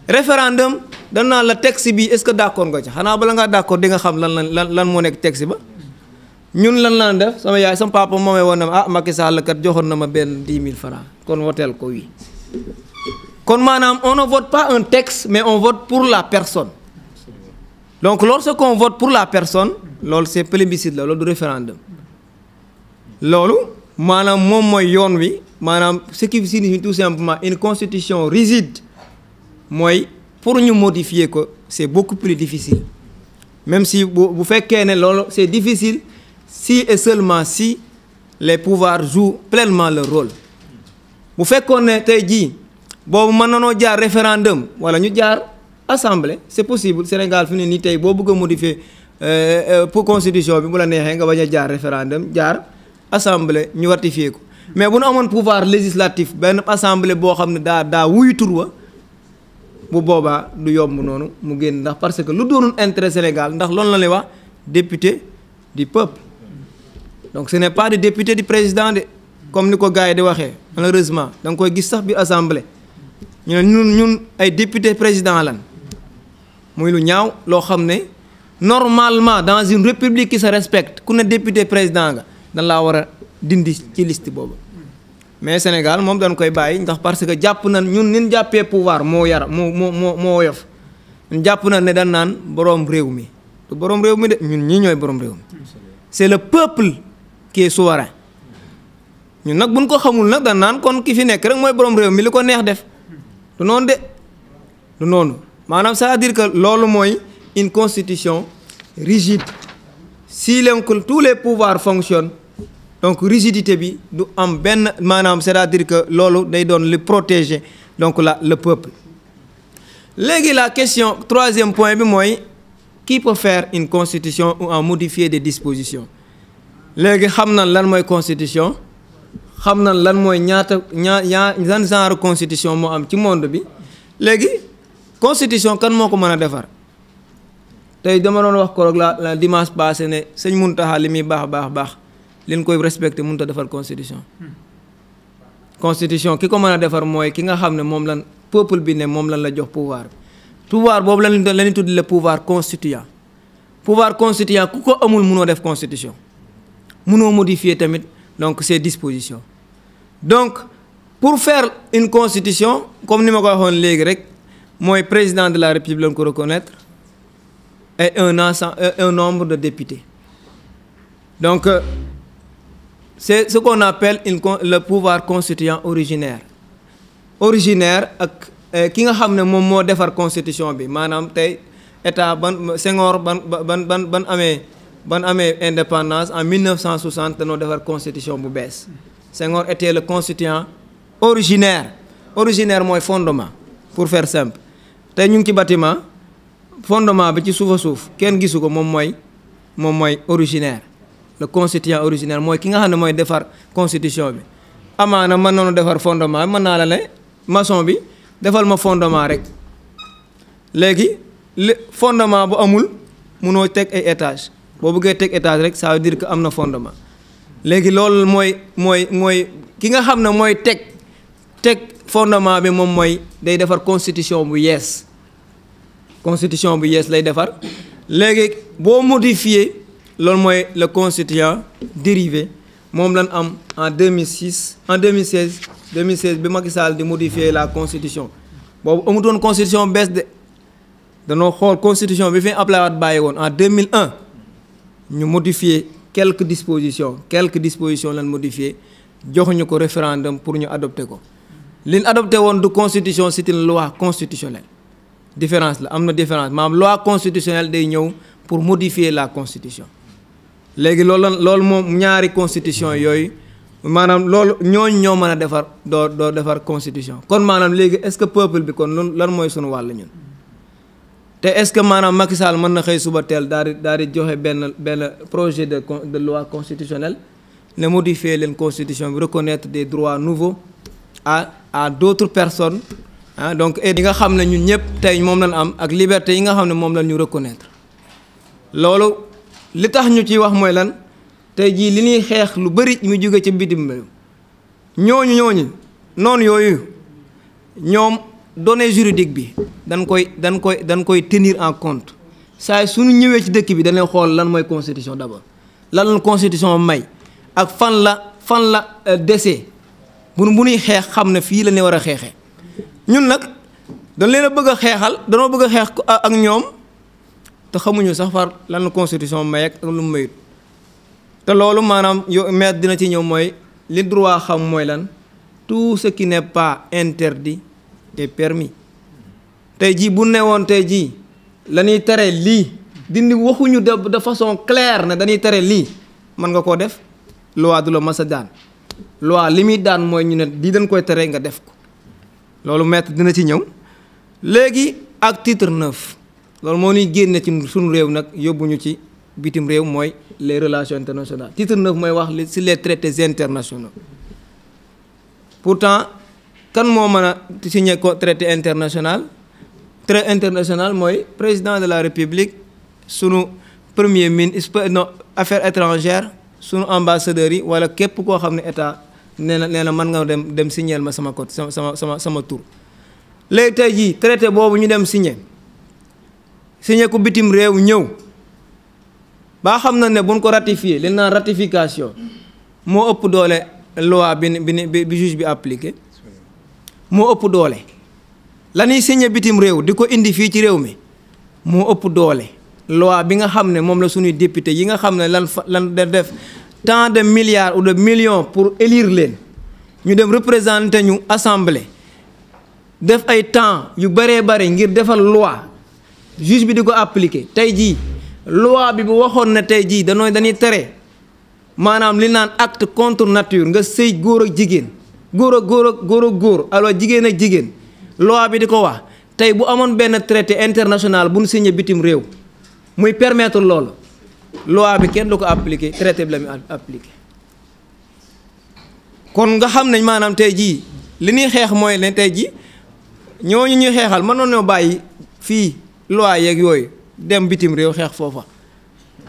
référendum dañ naan la texte bi est-ce que d'accord nga ci xanaa bala ngaa d'accord di nga xam lan moo nekk texte ba ñun lan laan def sama yaay sama papa moomee woon na ma Macky Sall kat joxoon na ma benn 10 000 francs kon woteel ko wi kon maanaam on ne vote pas un texte mais on vote pour la personne. Donc lorsqu'on vote pour la personne loolu c'est plébiscite la loolu du référendum loolu maanaam moom mooy yoon wi maanaam ce qui signifie tout simplement une constitution rigide mooy pour ñu modifier ko c'est beaucoup plus difficile même si bu fekkee ne loolu c'est difficile si et seulement si les pouvoirs jouent pleinement leur rôle bu fekkoon ne tey jii boobu mën nanoo jaar référendum wala ñu jaar assemblée c'est possible Sénégal fi ne nii tey boo bëgg a modifier pour constitution bi bu la neexee nga bañ a jaar référendum jaar assemblée ñu ratifier ko mais bu nu amoon pouvoir législatif benn assemblée boo xam ne daa wuyu tur wa bu boobaa du yomb noonu mu génn ndax parce que lu doonul intérêt Sénégal ndax loolu la lay wax député du peuple donc ce n'est pas des députés du président de comme ni ko gars yi di waxee malheureusement da nga koy gis sax bi assemblée ñu ne ñun ay député président lan muy lu ñaaw loo xam ne normalement dans une république qui se respecte ku ne député président nga dañ laa war a dindi ci liste boobu mais Sénégal moom dañ koy bàyyi ndax parce que jàpp nañ ñun nin jàppee pouvoir moo woyof ñun jàpp nañ ne dañ naan boroom réew mi du boroom réew mi de ñun ñii ñooy boroom réew mi c'est le peuple qui est souverain ñun nag buñ ko xamul nag dañ naan kon ki fi nekk rek mooy boroom réew mi li ko neex def du noonu de du noonu maanaam c'est-à-dire que loolu mooy une constitution rigide si tous les pouvoirs fonctionnent donc rigidité bi du am benn maanaam c'est-à-dire que loolu day doon li protéger donc le peuple léegi la question troisième point bi mooy qui peut faire une constitution ou en modifier des dispositions léegi xam na lan mooy constitution xam na lan mooy yan genre constitution moo am ci monde bi léegi constitution kan moo ko mën a defar tey dama doon wax ko rek la dimanche passé ne sëñ Muntaxa li muy baax leen koy respecté mënut a defar constitution ki ko mën a defar mooy ki nga xam ne moom lan peuple bi ne moom lan la jox pouvoir boobu la ñuy tudd le pouvoir constituant ku ko amul mënoo def constitution mënoo modifier tamit donc ces dispositions donc pour faire une constitution comme ni ma ko waxoon léegi rek mooy président de la République lañ ko reconnaître et un nombre de députés donc c'est ce qu'on appelle le pouvoir constituant originaire ak ki nga xam ne moom moo defar constitution bi maanaam tey état Senghor ban amee indépendance en 1960 dañoo defar constitution bu bees Senghor était le constituant originaire mooy fondement pour faire simple tey ñu ngi ci bâtiment fondement bi ci suuf kenn gisu ko moom mooy originaire le constituant originaire mooy ki nga xam ne mooy defar constitution bi amaana mën nañu defar fondement bi mën naa la ne maçon bi defal ma fondement rek léegi fondement bu amul munoo teg ay étage boo bëggee teg étage rek ça veut dire que am na fondement léegi loolu mooy ki nga xam ne mooy teg fondement bi moom mooy day defar constitution bu yees lay defar léegi boo modifier loolu mooy le constituant dérivé moom lañ am en 2016 bi Macky Sall di modifier la constitution boobu amutoon constitution bees de danoo xool constitution bi fi Abdoulaye Wade bàyyi woon en 2001 ñu modifier quelques dispositions lañ modifier joxuñu ko référendum pour ñu adopter ko li ñu adopté woon du constitution c'est une loi constitutionnelle différence la am na différence maanaam loi constitutionnelle day ñëw pour modifier la constitution léegi loolu moom ñaari constitution yooyu maanaam loolu ñoo mën a defar doo defar constitution kon maanaam léegi est-ce que peuple bi kon lan mooy sunu wàll ñun te est-ce que maanaam Macky Sall mën na xëy suba teel daal di joxe benn projet de loi constitutionnelle ne modifier leen constitution bi reconnaître des droits nouveaux à d'autres personnes donc et yi nga xam ne ñun ñëpp tey moom lañ am ak liberté yi nga xam ne moom lañ ñu reconnaître loolu li tax ñu ci wax mooy lan tey jii li ñuy xeex lu bari mu jóge ci bitim réew ñooñu noonu yooyu ñoom données juridiques bi dañ koy tenir en compte saa suñu ñëwee ci dëkk bi dañuy xool lan mooy constitution d'abord lan la constitution may ak fan la dese bu ñuy xeex xam ne fii la ne war a xeexee ñun nag dañ leen a bëgg a xeexal danoo bëgg a xeex ak ñoom te xamuñu sax far lan constitution may ak lu mu mayut te loolu maanaam yow maître dina ci ñëw mooy li droit xam mooy lan tout ce qui n'est pas interdit est permis. tey jii bu newoon tey jii la ñuy tere lii dindi waxuñu de façon claire ne dañuy tere lii mën nga koo def loi du la mas a daan loi li muy daan mooy ñu ne di dañ koy tere nga def ko loolu maître dina ci ñëw. léegi ak titre 9 loolu moo ñuy génne ci suñu réew nag yóbbuñu ci bitim réew mooy les relations internationales titre 9 mooy wax li ci les traités internationaux pourtant kan moo mën a signé ko traité international traité international mooy président de la république sunu premier ministre non affaires étrangères sunu ambassadeurs yi wala képp koo xam ne état nee na mën nga dem signéel ma sama code sama tur. léegi tey jii traité boobu ñu dem signé ko bitim réew ñëw ba xam na ne buñ ko ratifié li naan ratification moo ëpp doole loi bi juge bi appliqué moo ëpp doole la ñuy signé bitim réew di ko indi fii ci réew mi moo ëpp doole loi bi nga xam ne moom la suñuy député yi nga xam ne lan def tant de milliards ou de millions pour élire leen ñu dem représenter ñu assemblée def ay temps yu bëree bëri ngir defal loi juge bi di ko appliquer tey jii loi bi bu waxoon ne tey jii dañuy tere maanaam li naan acte contre nature nga sëy góor ak jigéen góor ak góor alors jigéen ak jigéen loi bi di ko wax tey bu amoon benn traité international bu ñu signé bitim réew muy permettre loolu loi bi kenn du ko appliquer traité bi la muy appliquer kon nga xam ne maanaam tey jii li ñuy xeex mooy ne tey jii ñooñu ñuy xeexal mënoon ñoo bàyyi fii loi yeeg yooyu dem bitim réew xeex foofa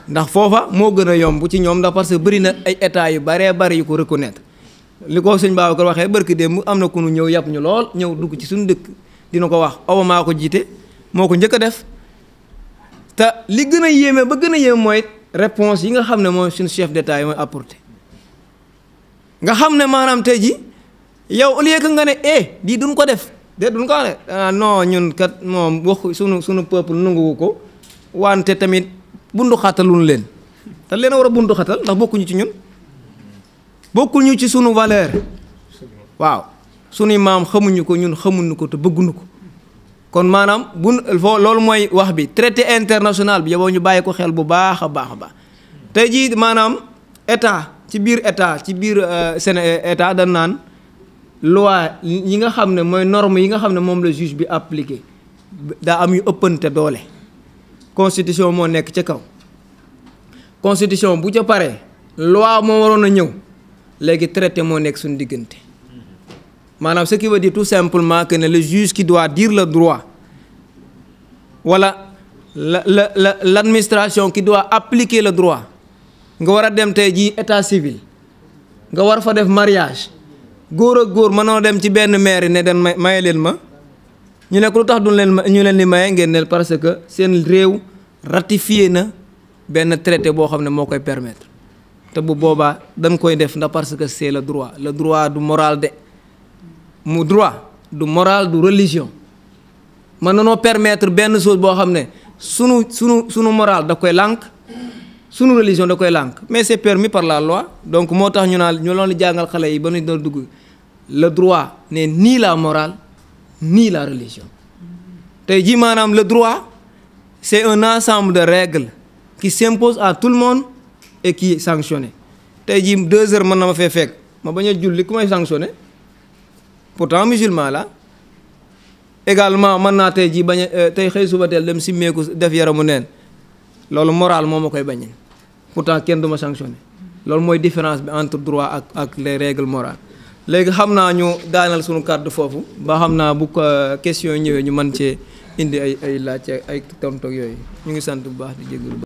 ndax foofa moo gën a yomb ci ñoom ndax parce que bëri na ay états yu baree bari yu ko reconnaître li ko sëñ Babacar waxee barki démb am na ku nu ñëw yàpp ñu lool ñëw dugg ci suñu dëkk dina ko wax Obama ko jiite moo ko njëkk a def te li gën a yéeme ba gën a yéeme mooy réponse yi nga xam ne mooy suñu chef d'état yi mooy apporté nga xam ne maanaam tey ji yow au lieu que nga ne di duñ ko def de duñ ko wax ne non ñun kat moom wax sunu peuple nanguwu ko wante tamit bundu xatalun leen te leen a war a bundu xatal ndax bokkuñu ci ñun bokkuñu ci sunu valeur waaw sunuy maam xamuñu ko ñun xamuñu ko te bëgguñu ko kon maanaam loolu mooy wax bi traité international bi yow ñu bàyyi ko xel bu baax a baax a baax tey jii maanaam état ci biir état dañ naan loi yi nga xam ne mooy norme yi nga xam ne moom la juge bi appliqué daa am yu ëppante doole constitution moo nekk ca kaw constitution bu ca paree loi moo waroon a ñëw léegi traité moo nekk suñu diggante maanaam ce qui veut dire tout simplement que ne le juge qui doit dire le droit wala l'administration qui doit appliquer le droit nga war a dem tey jii état civil nga war fa def mariage góor ak góor mënoo dem ci benn maire ne den maye leen ma ñu ne ko lu tax duñ leen ñu leen di maye ngeen ne parce que seen réew ratifié na benn traité boo xam ne moo koy permettre te bu boobaa dañ koy def ndax parce que c'est le droit du moral de mu droit du moral du religion mën nanoo permettre benn chose boo xam ne sunu moral da koy lànk sunu religion da koy lànk mais c'est permis par la loi donc moo tax ñu naan ñu loon di jàngal xale yi ba ñu doon dugg le droit n'est ni la morale ni la religion tey jii maanaam le droit c'est un ensemble de règles qui s'impose à tout le monde et qui est sanctionné tey jii 2 heures mën na ma fee fekk ma bañ a julli ku may sanctionné pourtant musulman la également mën naa tey jii bañ a tey xëy suba teel dem simmeeku def yaramu neen loolu moral moo ma koy bañee pourtant kenn du ma sanctionné loolu mooy différence bi entre droit ak les règles morales léegi xam naa ñu daanal suñu kàddu foofu ba xam naa bu ko question ñëwee ñu mën cee indi ay laaj ay tontu yooyu ñu ngi sant bu baax di jégalu.